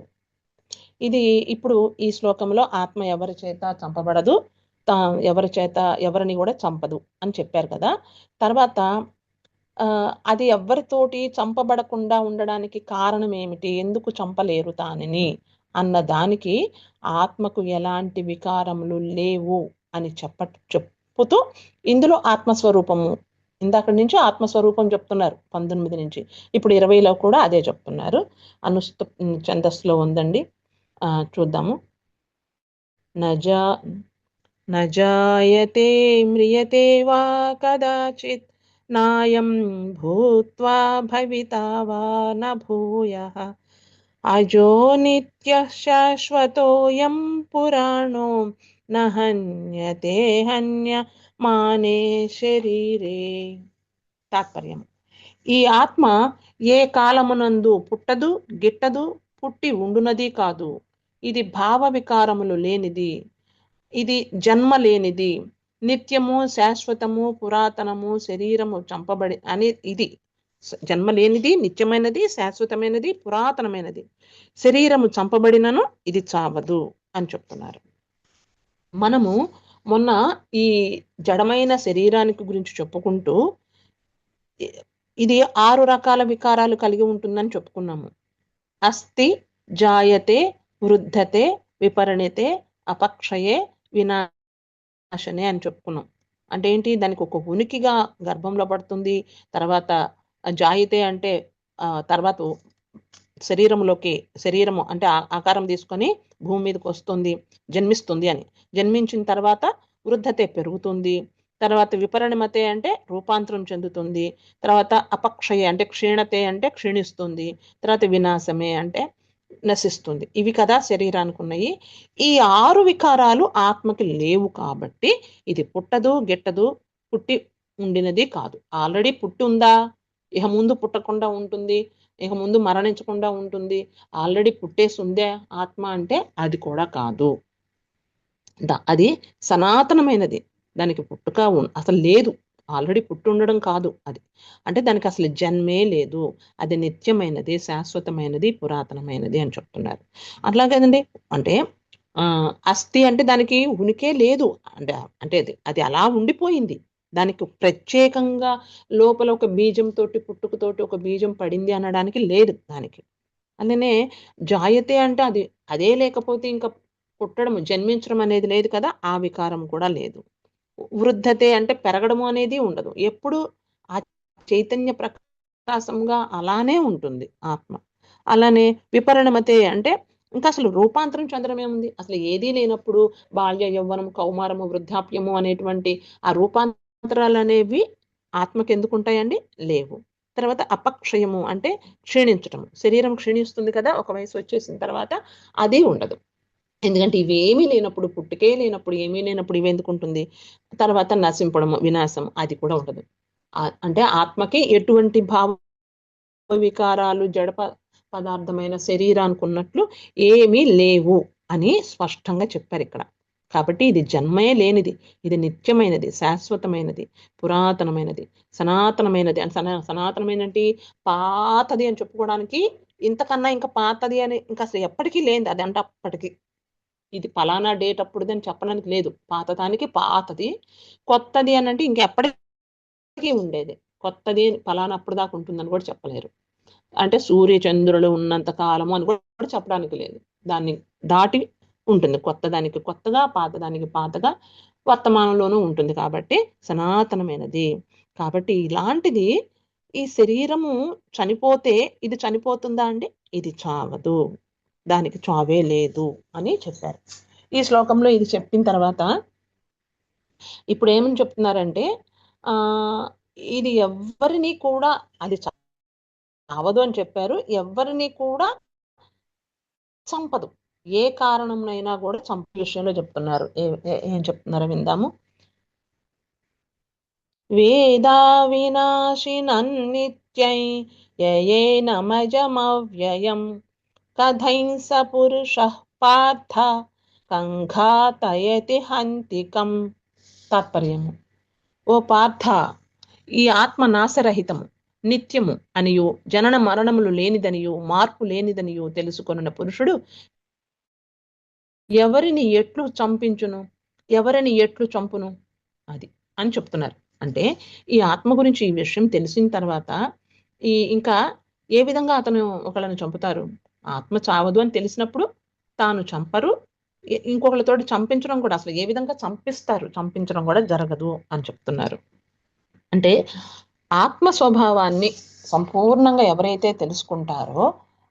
ఇది ఇప్పుడు ఈ శ్లోకంలో ఆత్మ ఎవరి చేత చంపబడదు, ఎవరి చేత ఎవరిని కూడా చంపదు అని చెప్పారు కదా. తర్వాత అది ఎవరితోటి చంపబడకుండా ఉండడానికి కారణం ఏమిటి, ఎందుకు చంపలేరు దానిని అన్న దానికి ఆత్మకు ఎలాంటి వికారములు లేవు అని చెప్పుతూ ఇందులో ఆత్మస్వరూపము, ఇందాక నుంచి ఆత్మస్వరూపం చెప్తున్నారు 19 నుంచి, ఇప్పుడు 20లో కూడా అదే చెప్తున్నారు. అనుష్ఠ ఛందస్సులో ఉందండి, చూద్దాము. నజాయతే మ్రియతే వా కదాచిత్ నాయం భూత్వా భవితా వా న భూయః అజో నిత్యః శాశ్వతోయం పురాణో న హన్యతే హన్యమానే శరీరే. తాత్పర్యం: ఈ ఆత్మ ఏ కాలమునందు పుట్టదు, గిట్టదు, పుట్టి ఉండునది కాదు. ఇది భావ వికారములు లేనిది, ఇది జన్మ లేనిది, నిత్యము, శాశ్వతము, పురాతనము, శరీరము చంపబడి అని. ఇది జన్మ లేనిది, నిత్యమైనది, శాశ్వతమైనది, పురాతనమైనది. శరీరము చంపబడినను ఇది చావదు అని చెప్తున్నారు. మనము మొన్న ఈ జడమైన శరీరానికి గురించి చెప్పుకుంటూ ఇది 6 రకాల వికారాలు కలిగి ఉంటుందని చెప్పుకున్నాము. అస్థి, జాయతే, వృద్ధతే, విపరిణితే, అపక్షయే, వినాశనే అని చెప్పుకున్నాం. అంటే ఏంటి? దానికి ఒక ఉనికిగా గర్భంలో పడుతుంది, తర్వాత జాయితే అంటే తర్వాత శరీరము అంటే ఆకారం తీసుకొని భూమి మీదకి వస్తుంది, జన్మిస్తుంది అని. జన్మించిన తర్వాత వృద్ధతే పెరుగుతుంది, తర్వాత విపరిణమతే అంటే రూపాంతరం చెందుతుంది, తర్వాత అపక్షయ అంటే క్షీణతే అంటే క్షీణిస్తుంది, తర్వాత వినాశమే అంటే నశిస్తుంది. ఇవి కదా శరీరానికి ఉన్నాయి. ఈ 6 వికారాలు ఆత్మకి లేవు కాబట్టి ఇది పుట్టదు, గిట్టదు, పుట్టి ఉండినది కాదు. ఆల్రెడీ పుట్టి ఉందా, ఇహ ముందు పుట్టకుండా ఉంటుంది, ఇక ముందు మరణించకుండా ఉంటుంది, ఆల్రెడీ పుట్టేసి ఉందే ఆత్మ అంటే అది కూడా కాదు. అది సనాతనమైనది. దానికి పుట్టుక అసలు లేదు. ఆల్రెడీ పుట్టి ఉండడం కాదు అది. అంటే దానికి అసలు జన్మే లేదు. అది నిత్యమైనది, శాశ్వతమైనది, పురాతనమైనది అని చెప్తున్నారు. అట్లాగేనండి. అంటే అస్థి అంటే దానికి ఉనికే లేదు. అంటే అంటే అది అది అలా ఉండిపోయింది. దానికి ప్రత్యేకంగా లోపల ఒక బీజంతోటి, పుట్టుకతోటి ఒక బీజం పడింది అనడానికి లేదు దానికి. అలానే జాయతే అంటే అది అదే లేకపోతే ఇంకా పుట్టడం, జన్మించడం అనేది లేదు కదా! ఆ వికారం కూడా లేదు. వృద్ధతే అంటే పెరగడము అనేది ఉండదు. ఎప్పుడు ఆ చైతన్య ప్రకాశంగా అలానే ఉంటుంది ఆత్మ. అలానే విపరిణమతే అంటే ఇంకా అసలు రూపాంతరం చెందడం ఏముంది? అసలు ఏదీ లేనప్పుడు బాల్య, యవ్వనం, కౌమారము, వృద్ధాప్యము అనేటువంటి ఆ రూపాంతరాలనేవి ఆత్మకెందుకుంటాయండి? లేవు. తర్వాత అపక్షయము అంటే క్షీణించటం. శరీరం క్షీణిస్తుంది కదా! ఒక వయసు వచ్చేసిన తర్వాత అది ఉండదు. ఎందుకంటే ఇవేమీ లేనప్పుడు, పుట్టుకే లేనప్పుడు, ఏమీ లేనప్పుడు ఇవెందుకుంటుంది? తర్వాత నశింపడము, వినాశం అది కూడా ఉండదు. అంటే ఆత్మకి ఎటువంటి భావ వికారాలు పదార్థమైన శరీరానికున్నట్లు ఏమీ లేవు అని స్పష్టంగా చెప్పారిక్కడ. కాబట్టి ఇది జన్మే లేనిది. ఇది నిత్యమైనది, శాశ్వతమైనది, పురాతనమైనది, సనాతనమైనది. సనాతనమైనటి పాతది అని చెప్పుకోవడానికి ఇంతకన్నా ఇంకా పాతది అని ఇంకా అసలు ఎప్పటికీ లేనిది అది. అంటే అప్పటికి ఇది పలానా డేట్ అప్పుడుదని చెప్పడానికి లేదు. పాతదానికి పాతది. కొత్తది అనంటే ఇంకెప్పటికీ ఉండేది. కొత్తది పలానా అప్పుడు దాకా ఉంటుందని కూడా చెప్పలేరు. అంటే సూర్య చంద్రులు ఉన్నంత కాలము అని కూడా చెప్పడానికి లేదు. దాన్ని దాటి ఉంటుంది. కొత్తదానికి కొత్తగా, పాతదానికి పాతగా వర్తమానంలోనూ ఉంటుంది కాబట్టి సనాతనమైనది. కాబట్టి ఇలాంటిది ఈ శరీరము చనిపోతే ఇది చనిపోతుందా అండి? ఇది చావదు. దానికి చావే లేదు అని చెప్పారు. ఈ శ్లోకంలో ఇది చెప్పిన తర్వాత ఇప్పుడు ఏమని చెప్తున్నారంటే ఇది ఎవ్వరిని కూడా అది చావదు అని చెప్పారు. ఎవ్వరిని కూడా చంపదు. ఏ కారణంనైనా కూడా చంపే విషయంలో చెప్తున్నారు. ఏం చెప్తున్నారో విందాము. వేదా వినాశినన్నిత్యై యయేనమజమవ్యయం కథైంస పురుషః పార్థ కంఘాతయతి హంతికం. తాత్పర్యము. ఓ పార్థ, ఈ ఆత్మ నాశరహితము, నిత్యము అనియు, జనన మరణములు లేనిదనియు, మార్పు లేనిదనియు తెలుసుకొనున్న పురుషుడు ఎవరిని ఎట్లు చంపించును, ఎవరిని ఎట్లు చంపును అది అని చెప్తున్నారు. అంటే ఈ ఆత్మ గురించి ఈ విషయం తెలిసిన తర్వాత ఇంకా ఏ విధంగా అతను ఒకళ్ళని చంపుతారు? ఆత్మ చావదు అని తెలిసినప్పుడు తాను చంపరు. ఇంకొకళ్ళతోటి చంపించడం కూడా అసలు ఏ విధంగా చంపిస్తారు? చంపించడం కూడా జరగదు అని చెప్తున్నారు. అంటే ఆత్మ స్వభావాన్ని సంపూర్ణంగా ఎవరైతే తెలుసుకుంటారో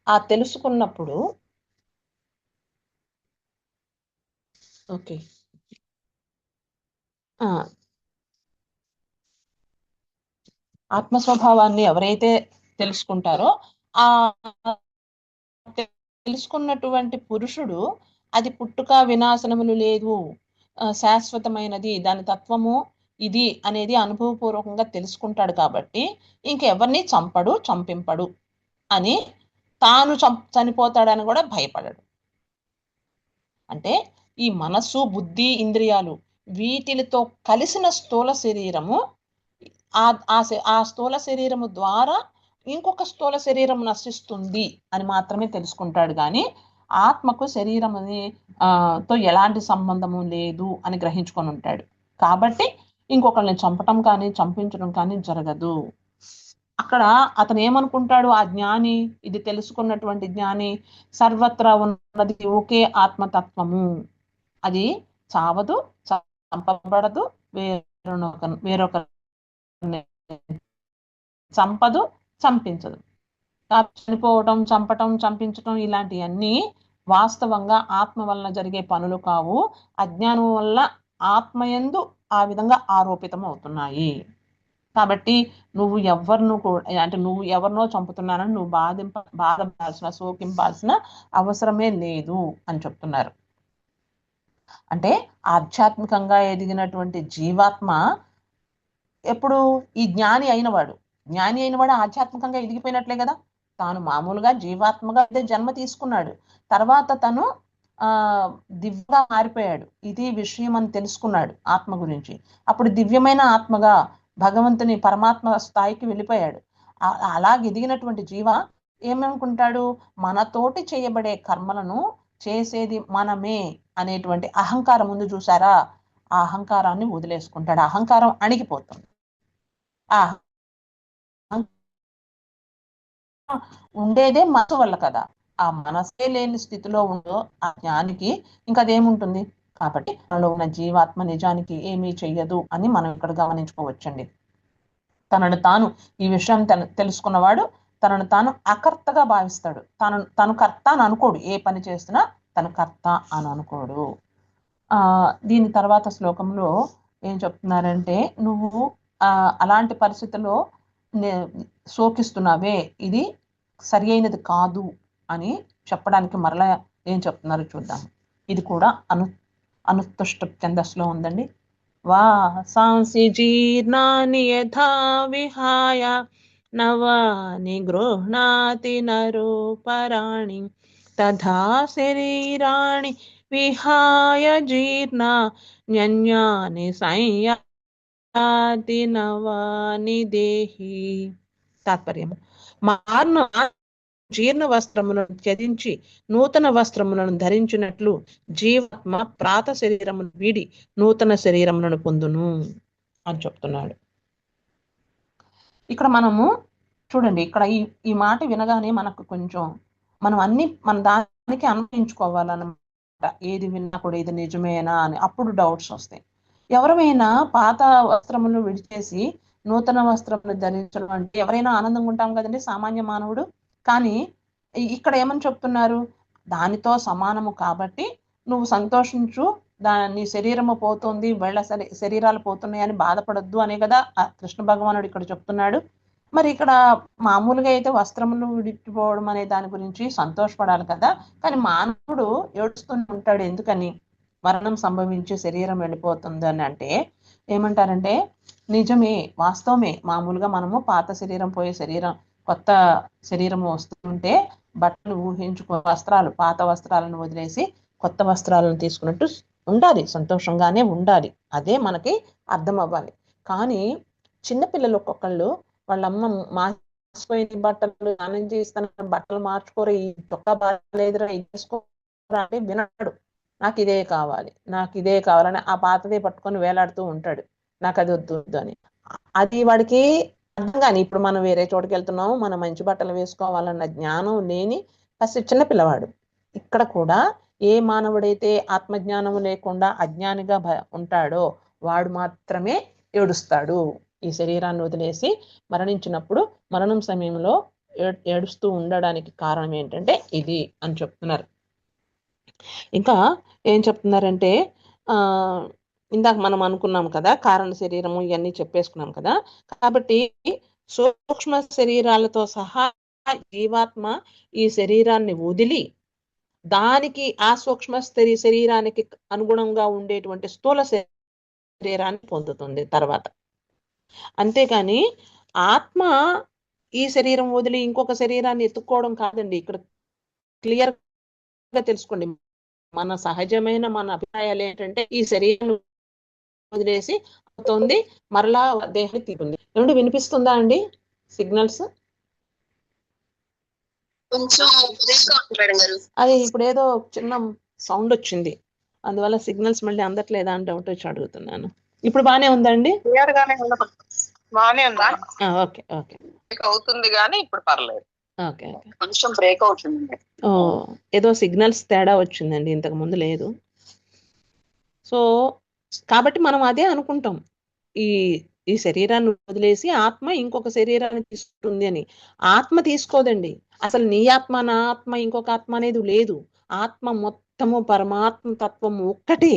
ఆ తెలుసుకున్నప్పుడు ఓకే ఆత్మస్వభావాన్ని ఎవరైతే తెలుసుకుంటారో ఆ తెలుసుకున్నటువంటి పురుషుడు అది పుట్టుక వినాశనములు లేదు, శాశ్వతమైనది, దాని తత్వము ఇది అనేది అనుభవపూర్వకంగా తెలుసుకుంటాడు. కాబట్టి ఇంకెవరిని చంపడు, చంపింపడు అని తాను చనిపోతాడని కూడా భయపడడు. అంటే ఈ మనస్సు, బుద్ధి, ఇంద్రియాలు వీటితో కలిసిన స్థూల శరీరము ఆ స్థూల శరీరము ద్వారా ఇంకొక స్థూల శరీరం నశిస్తుంది అని మాత్రమే తెలుసుకుంటాడు. కానీ ఆత్మకు శరీరముని తో ఎలాంటి సంబంధము లేదు అని గ్రహించుకొని ఉంటాడు. కాబట్టి ఇంకొకరిని చంపటం కానీ చంపించడం కానీ జరగదు. అక్కడ అతను ఏమనుకుంటాడు? ఆ జ్ఞాని, ఇది తెలుసుకున్నటువంటి జ్ఞాని, సర్వత్రా ఉన్నది ఒకే ఆత్మతత్వము, అది చావదు, చంపబడదు, వేరొక చంపదు, చంపించదు. చనిపోవటం, చంపటం, చంపించటం ఇలాంటివన్నీ వాస్తవంగా ఆత్మ వలన జరిగే పనులు కావు. అజ్ఞానం వల్ల ఆత్మయందు ఆ విధంగా ఆరోపితం అవుతున్నాయి. కాబట్టి నువ్వు నువ్వు ఎవరినో చంపుతున్నానని నువ్వు బాధపడాల్సిన, శోకింపాల్సిన అవసరమే లేదు అని చెప్తున్నారు. అంటే ఆధ్యాత్మికంగా ఎదిగినటువంటి జీవాత్మ ఎప్పుడు ఈ జ్ఞాని అయినవాడు ఆధ్యాత్మికంగా ఎదిగిపోయినట్లే కదా. తాను మామూలుగా జీవాత్మగా అదే జన్మ తీసుకున్నాడు, తర్వాత తను దివ్యగా మారిపోయాడు, ఇది విషయం అని తెలుసుకున్నాడు ఆత్మ గురించి. అప్పుడు దివ్యమైన ఆత్మగా భగవంతుని పరమాత్మ స్థాయికి వెళ్ళిపోయాడు. అలా ఎదిగినటువంటి జీవ ఏమనుకుంటాడు, మనతోటి చేయబడే కర్మలను చేసేది మనమే అనేటువంటి అహంకారం ఉంది చూసారా, ఆ అహంకారాన్ని వదిలేసుకుంటాడు. అహంకారం అణిగిపోతుంది. ఆ ఉండేదే మనసు వల్ల కదా, ఆ మనసే లేని స్థితిలో ఉందో ఆ జ్ఞానికి ఇంకా అదేముంటుంది. కాబట్టి మనలో ఉన్న జీవాత్మ నిజానికి ఏమీ చెయ్యదు అని మనం ఇక్కడ గమనించుకోవచ్చండి. తనను తాను ఈ విషయం తెలుసుకున్నవాడు తనను తాను అకర్తగా భావిస్తాడు. తను కర్త అని అనుకోడు, ఏ పని చేస్తున్నా తను కర్త అని అనుకోడు. దీని తర్వాత శ్లోకంలో ఏం చెప్తున్నారంటే, నువ్వు అలాంటి పరిస్థితుల్లో శోకిస్తున్నావే, ఇది సరి అయినది కాదు అని చెప్పడానికి మరలా ఏం చెప్తున్నారు చూద్దాం. ఇది కూడా అనుతుష్ట ఛందస్సులో ఉందండి. వాసాంసి జీర్ణాని యథా విహాయ నవాని గృహ్ణాతి నరోపరాణి తథా శరీరాణి విహాయ జీర్ణాన్యాని సంయాతి నవాని దేహి. తాత్పర్యం, మారిన జీర్ణ వస్త్రములను త్యజించి నూతన వస్త్రములను ధరించినట్లు జీవాత్మ ప్రాత శరీరమును వీడి నూతన శరీరములను పొందును అని చెప్తున్నాడు. ఇక్కడ మనము చూడండి, ఇక్కడ ఈ మాట వినగానే మనకు కొంచెం మనం అన్ని మన దానికి అన్వయించుకోవాలన్నమాట. ఏది విన్నా కూడా ఇది నిజమేనా అని, అప్పుడు డౌట్స్ వస్తాయి. ఎవరైనా పాత వస్త్రములను విడిచేసి నూతన వస్త్రములు ధరించడం అంటే ఎవరైనా ఆనందంగా ఉంటాం కదండి, సామాన్య మానవుడు. కానీ ఇక్కడ ఏమని చెప్తున్నారు, దానితో సమానము కాబట్టి నువ్వు సంతోషించు, నీ శరీరము పోతుంది, వెళ్ళ శరీరాలు పోతున్నాయి అని బాధపడద్దు అనే కదా కృష్ణ భగవానుడు ఇక్కడ చెప్తున్నాడు. మరి ఇక్కడ మామూలుగా అయితే వస్త్రములు విడిచిపోవడం అనే దాని గురించి సంతోషపడాలి కదా, కానీ మానవుడు ఏడుస్తూ ఉంటాడు. ఎందుకని? మరణం సంభవించి శరీరం వెళ్ళిపోతుంది అని అంటే ఏమంటారంటే, నిజమే, వాస్తవమే. మామూలుగా మనము పాత శరీరం పోయే శరీరం, కొత్త శరీరం వస్తుంటే బట్టలు ఊహించుకో, వస్త్రాలు, పాత వస్త్రాలను వదిలేసి కొత్త వస్త్రాలను తీసుకున్నట్టు ఉండాలి, సంతోషంగానే ఉండాలి. అదే మనకి అర్థం అవ్వాలి. కానీ చిన్నపిల్లలు ఒక్కొక్కళ్ళు వాళ్ళమ్మ మార్చిపోయిన బట్టలు స్నానం చేస్తాను, బట్టలు మార్చుకోరు, ఈ చొక్కా బాగాలేదురా ఇది చేసుకోరా అంటే వినడు. నాకు ఇదే కావాలి, నాకు ఇదే కావాలని ఆ పాతదే పట్టుకొని వేలాడుతూ ఉంటాడు, నాకు అది వద్దు అని. అది వాడికి అర్థం కానీ, ఇప్పుడు మనం వేరే చోటుకి వెళ్తున్నాము, మనం మంచి బట్టలు వేసుకోవాలన్న జ్ఞానం లేని ఫస్ట్ చిన్నపిల్లవాడు. ఇక్కడ కూడా ఏ మానవుడైతే ఆత్మజ్ఞానం లేకుండా అజ్ఞానిగా ఉంటాడో వాడు మాత్రమే ఏడుస్తాడు. ఈ శరీరాన్ని వదిలేసి మరణించినప్పుడు మరణం సమయంలో ఏడుస్తూ ఉండడానికి కారణం ఏంటంటే ఇది అని చెప్తున్నారు. ఇంకా ఏం చెప్తున్నారంటే, ఇందాక మనం అనుకున్నాం కదా, కారణ శరీరము ఇవన్నీ చెప్పేసుకున్నాం కదా. కాబట్టి సూక్ష్మ శరీరాలతో సహా జీవాత్మ ఈ శరీరాన్ని వదిలి దానికి ఆ సూక్ష్మ శరీరానికి అనుగుణంగా ఉండేటువంటి స్థూల శరీరాన్ని పొందుతుంది తర్వాత. అంతేకాని ఆత్మ ఈ శరీరం వదిలి ఇంకొక శరీరాన్ని ఎత్తుక్కోవడం కాదండి. ఇక్కడ క్లియర్ గా తెలుసుకోండి, మన సహజమైన మన అభిప్రాయాలు ఏంటంటే ఈ శరీరం వదిలేసి అవుతుంది, మరలా దేహం తీరుంది. ఏమంటే వినిపిస్తుందా అండి సిగ్నల్స్? అది ఇప్పుడు ఏదో చిన్న సౌండ్ వచ్చింది, అందువల్ల సిగ్నల్స్ మళ్ళీ అందట్లేదా అని డౌట్ వచ్చి అడుగుతున్నాను. ఇప్పుడు బానే ఉందండి? బానే ఉందా? ఓకే ఓకే, అవుతుంది కానీ ఇప్పుడు పర్లేదు. ఓకే ఓకే, కొంచెం బ్రేక్ అవుతుంది. ఏదో సిగ్నల్స్ తేడా వచ్చిందండి, ఇంతకు ముందు లేదు. సో కాబట్టి మనం అదే అనుకుంటాం, ఈ శరీరాన్ని వదిలేసి ఆత్మ ఇంకొక శరీరాన్ని తీసుకుంటుంది అని. ఆత్మ తీసుకోదండి. అసలు నీ ఆత్మ నా ఆత్మ ఇంకొక ఆత్మ అనేది లేదు. ఆత్మ మొత్తము పరమాత్మ తత్వం ఒక్కటే,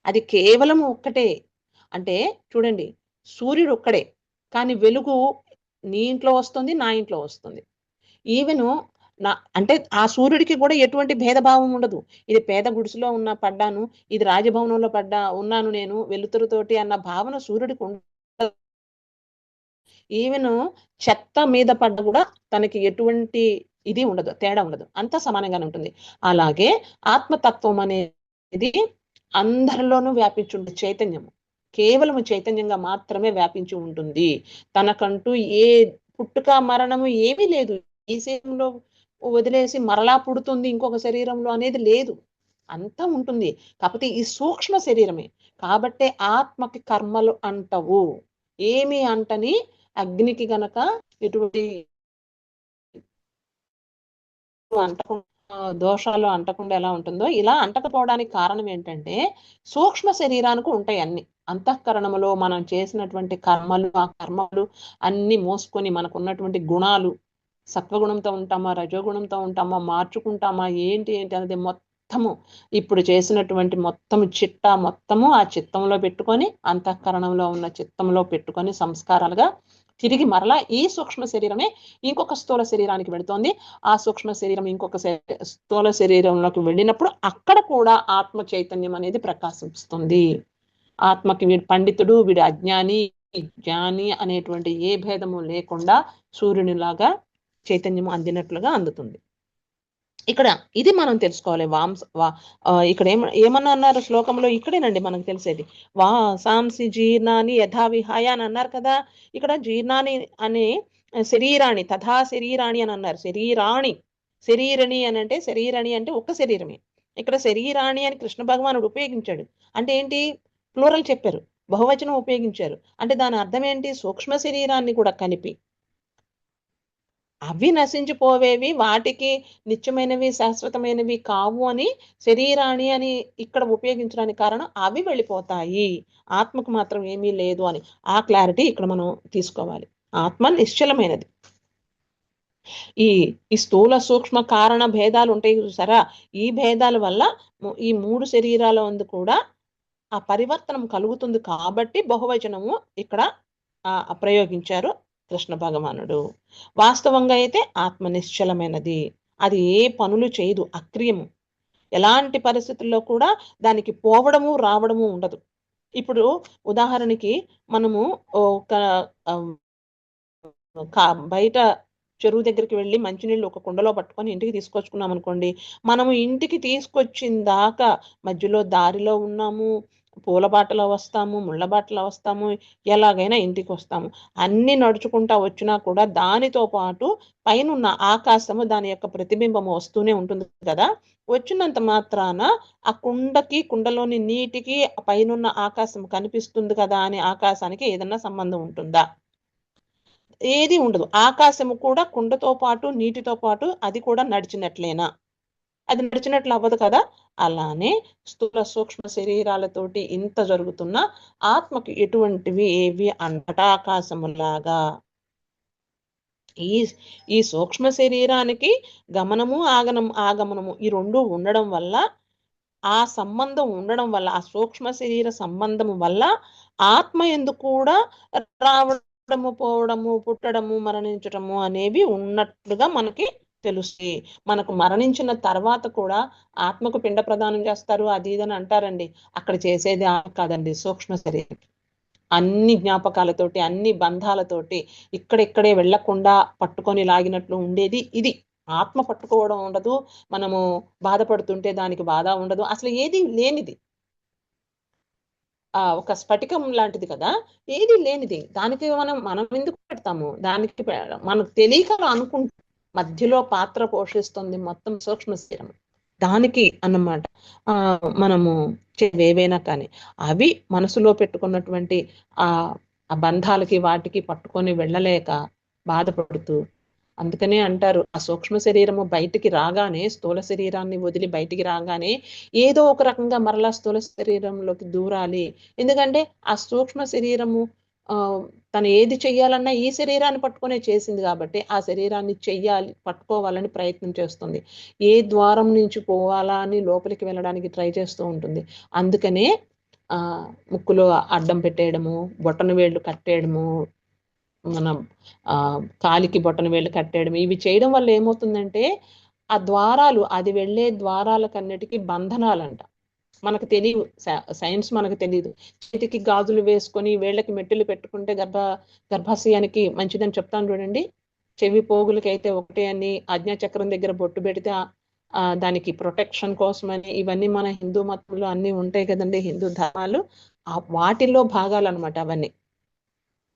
అది కేవలం ఒక్కటే. అంటే చూడండి, సూర్యుడు ఒక్కడే, కానీ వెలుగు నీ ఇంట్లో వస్తుంది, నా ఇంట్లో వస్తుంది. ఈవెను అంటే ఆ సూర్యుడికి కూడా ఎటువంటి భేదభావం ఉండదు. ఇది పేద గుడిసెలో ఉన్న పడ్డాను, ఇది రాజభవనంలో ఉన్నాను నేను వెలుతురుతోటి అన్న భావన సూర్యుడికి ఉండదు. ఈవెన్ చెత్త మీద పడ్డ కూడా తనకి ఎటువంటి ఇది ఉండదు, తేడా ఉండదు, అంతా సమానంగానే ఉంటుంది. అలాగే ఆత్మతత్వం అనేది అందరిలోనూ వ్యాపించి ఉంటుంది. చైతన్యము కేవలం చైతన్యంగా మాత్రమే వ్యాపించి ఉంటుంది. తనకంటూ ఏ పుట్టుక మరణము ఏమీ లేదు. ఈ శరీరంలో వదిలేసి మరలా పుడుతుంది ఇంకొక శరీరంలో అనేది లేదు, అంతా ఉంటుంది. కాకపోతే ఈ సూక్ష్మ శరీరమే కాబట్టే ఆత్మకి కర్మలు అంటవు. ఏమి అంటని అగ్నికి గనక ఎటువంటి అంటకుండా దోషాలు అంటకుండా ఎలా ఉంటుందో ఇలా అంటకపోవడానికి కారణం ఏంటంటే సూక్ష్మ శరీరానికి ఉంటాయి అన్ని. అంతఃకరణములో మనం చేసినటువంటి కర్మలు, ఆ కర్మలు అన్ని మోసుకొని మనకు ఉన్నటువంటి గుణాలు, సత్వగుణంతో ఉంటామా, రజోగుణంతో ఉంటామా, మార్చుకుంటామా, ఏంటి ఏంటి అనేది మొత్తము ఇప్పుడు చేసినటువంటి మొత్తము చిట్టా మొత్తము ఆ చిత్తంలో పెట్టుకొని, అంతఃకరణంలో ఉన్న చిత్తంలో పెట్టుకొని సంస్కారాలుగా తిరిగి మరలా ఈ సూక్ష్మ శరీరమే ఇంకొక స్థూల శరీరానికి వెళుతోంది. ఆ సూక్ష్మ శరీరం ఇంకొక స్థూల శరీరంలోకి వెళ్ళినప్పుడు అక్కడ కూడా ఆత్మ చైతన్యం అనేది ప్రకాశిస్తుంది. ఆత్మకి వీడు పండితుడు, వీడు అజ్ఞాని, జ్ఞాని అనేటువంటి ఏ భేదము లేకుండా సూర్యునిలాగా చైతన్యము అందినట్లుగా అందుతుంది. ఇక్కడ ఇది మనం తెలుసుకోవాలి. ఇక్కడ ఏమన్నా అన్నారు శ్లోకంలో, ఇక్కడేనండి మనకు తెలిసేది. వాసాంసి జీర్ణాని యథా విహాయ అని అన్నారు కదా. ఇక్కడ జీర్ణాని అనే శరీరాణి, తథా శరీరాణి అని అన్నారు. శరీరణి అని అంటే శరీరణి అంటే ఒక్క శరీరమే. ఇక్కడ శరీరాణి అని కృష్ణ భగవానుడు ఉపయోగించాడు. అంటే ఏంటి? ప్లూరల్ చెప్పారు, బహువచనం ఉపయోగించారు. అంటే దాని అర్థం ఏంటి? సూక్ష్మ శరీరాన్ని కూడా కలిపి అవి నశించిపోవేవి, వాటికి నిత్యమైనవి శాశ్వతమైనవి కావు అని శరీరాణి అని ఇక్కడ ఉపయోగించడానికి కారణం అవి వెళ్ళిపోతాయి, ఆత్మకు మాత్రం ఏమీ లేదు అని. ఆ క్లారిటీ ఇక్కడ మనం తీసుకోవాలి. ఆత్మ నిశ్చలమైనది. ఈ స్థూల సూక్ష్మ కారణ భేదాలు ఉంటాయి చూసారా, ఈ భేదాల వల్ల ఈ మూడు శరీరాల వందు కూడా ఆ పరివర్తనం కలుగుతుంది. కాబట్టి బహువచనము ఇక్కడ ప్రయోగించారు కృష్ణ భగవానుడు. వాస్తవంగా అయితే ఆత్మ నిశ్చలమైనది, అది ఏ పనులు చేయదు, అక్రియము. ఎలాంటి పరిస్థితుల్లో కూడా దానికి పోవడము రావడము ఉండదు. ఇప్పుడు ఉదాహరణకి మనము బయట చెరువు దగ్గరికి వెళ్ళి మంచినీళ్ళు ఒక కుండలో పట్టుకొని ఇంటికి తీసుకొచ్చుకున్నాం అనుకోండి. మనము ఇంటికి తీసుకొచ్చిన దాకా మధ్యలో దారిలో ఉన్నాము, పూల బాటలో వస్తాము, ముళ్ళ బాటలో వస్తాము, ఎలాగైనా ఇంటికి వస్తాము. అన్ని నడుచుకుంటా వచ్చినా కూడా దానితో పాటు పైన ఆకాశము దాని యొక్క ప్రతిబింబము వస్తూనే ఉంటుంది కదా. వచ్చినంత మాత్రాన ఆ కుండలోని నీటికి పైన ఆకాశం కనిపిస్తుంది కదా అని ఆకాశానికి ఏదన్నా సంబంధం ఉంటుందా? ఏది ఉండదు. ఆకాశము కూడా కుండతో పాటు నీటితో పాటు అది కూడా నడిచినట్లేనా? అది నడిచినట్లు అవ్వదు కదా. అలానే స్థూల సూక్ష్మ శరీరాలతోటి ఇంత జరుగుతున్నా ఆత్మకి ఎటువంటివి ఏవి అంటటాకాశములాగా ఈ సూక్ష్మ శరీరానికి గమనము ఆగమనము ఈ రెండు ఉండడం వల్ల, ఆ సంబంధం ఉండడం వల్ల, ఆ సూక్ష్మ శరీర సంబంధము వల్ల ఆత్మ ఎందుకు కూడా రావడము, పోవడము, పుట్టడము, మరణించడము అనేవి ఉన్నట్లుగా మనకి తెలుస్తాయి. మనకు మరణించిన తర్వాత కూడా ఆత్మకు పిండ ప్రదానం చేస్తారు, అది ఇదని అంటారండి. అక్కడ చేసేది కాదండి, సూక్ష్మ శరీరం అన్ని జ్ఞాపకాలతోటి, అన్ని బంధాలతోటి ఇక్కడే వెళ్లకుండా పట్టుకొని లాగినట్లు ఉండేది ఇది. ఆత్మ పట్టుకోవడం ఉండదు, మనము బాధపడుతుంటే దానికి బాధ ఉండదు, అసలు ఏది లేనిది. ఒక స్ఫటికం లాంటిది కదా, ఏది లేనిది. దానికి మనం ఎందుకు పెడతాము? దానికి మనకు తెలియక అనుకుంటాం. మధ్యలో పాత్ర పోషిస్తుంది మొత్తం సూక్ష్మ శరీరం, దానికి అన్నమాట. మనము ఏవైనా కానీ అవి మనసులో పెట్టుకున్నటువంటి ఆ బంధాలకి వాటికి పట్టుకొని వెళ్ళలేక బాధపడుతూ, అందుకనే అంటారు ఆ సూక్ష్మ శరీరము బయటికి రాగానే, స్థూల శరీరాన్ని వదిలి బయటికి రాగానే ఏదో ఒక రకంగా మరలా స్థూల శరీరంలోకి దూరాలి. ఎందుకంటే ఆ సూక్ష్మ శరీరము తను ఏది చెయ్యాలన్నా ఈ శరీరాన్ని పట్టుకునే చేసింది కాబట్టి ఆ శరీరాన్ని పట్టుకోవాలని ప్రయత్నం చేస్తుంది. ఏ ద్వారం నుంచి పోవాలా అని లోపలికి వెళ్ళడానికి ట్రై చేస్తూ ఉంటుంది. అందుకనే ముక్కులో అడ్డం పెట్టేయడము, బొట్టన వేళ్ళు కట్టేయడము, మనం కాలికి బొట్టన వేళ్ళు కట్టేయడం, ఇవి చేయడం వల్ల ఏమవుతుందంటే ఆ ద్వారాలు, అది వెళ్ళే ద్వారాలకన్నిటికీ బంధనాలంట. మనకు తెలియదు, సైన్స్ మనకు తెలియదు. చేతికి గాజులు వేసుకొని వేళ్ళకి మెట్టులు పెట్టుకుంటే గర్భాశయానికి మంచిదని చెప్తాను చూడండి. చెవి పోగులకి అయితే ఒకటే అని, ఆజ్ఞాచక్రం దగ్గర బొట్టు పెడితే దానికి ప్రొటెక్షన్ కోసమని, ఇవన్నీ మన హిందూ మతంలో అన్ని ఉంటాయి కదండి, హిందూ ధర్మాలు. వాటిల్లో భాగాలు అనమాట అవన్నీ.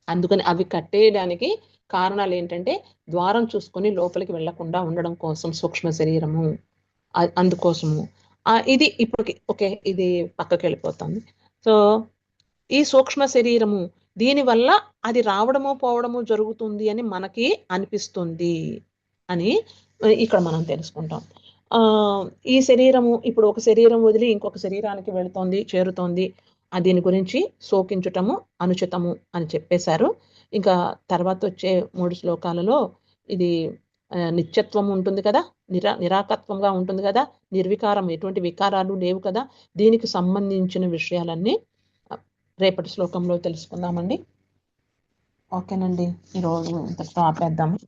అందుకని అవి కట్టేయడానికి కారణాలు ఏంటంటే ద్వారం చూసుకొని లోపలికి వెళ్లకుండా ఉండడం కోసం, సూక్ష్మ శరీరము అందుకోసము. ఇది ఇప్పటికి ఓకే, ఇది పక్కకి వెళ్ళిపోతుంది. సో ఈ సూక్ష్మ శరీరము దీనివల్ల అది రావడము పోవడము జరుగుతుంది అని మనకి అనిపిస్తుంది అని ఇక్కడ మనం తెలుసుకుంటాం. ఈ శరీరము ఇప్పుడు ఒక శరీరం వదిలి ఇంకొక శరీరానికి వెళుతోంది, చేరుతోంది. దీని గురించి శోకించటము అనుచితము అని చెప్పేశారు. ఇంకా తర్వాత వచ్చే 3 శ్లోకాలలో ఇది నిత్యత్వం ఉంటుంది కదా, నిరాకత్వంగా ఉంటుంది కదా, నిర్వికారం, ఎటువంటి వికారాలు లేవు కదా, దీనికి సంబంధించిన విషయాలన్నీ రేపటి శ్లోకంలో తెలుసుకుందామండి. ఓకేనండి, ఈరోజు ఇంతటితో ఆపేద్దాము.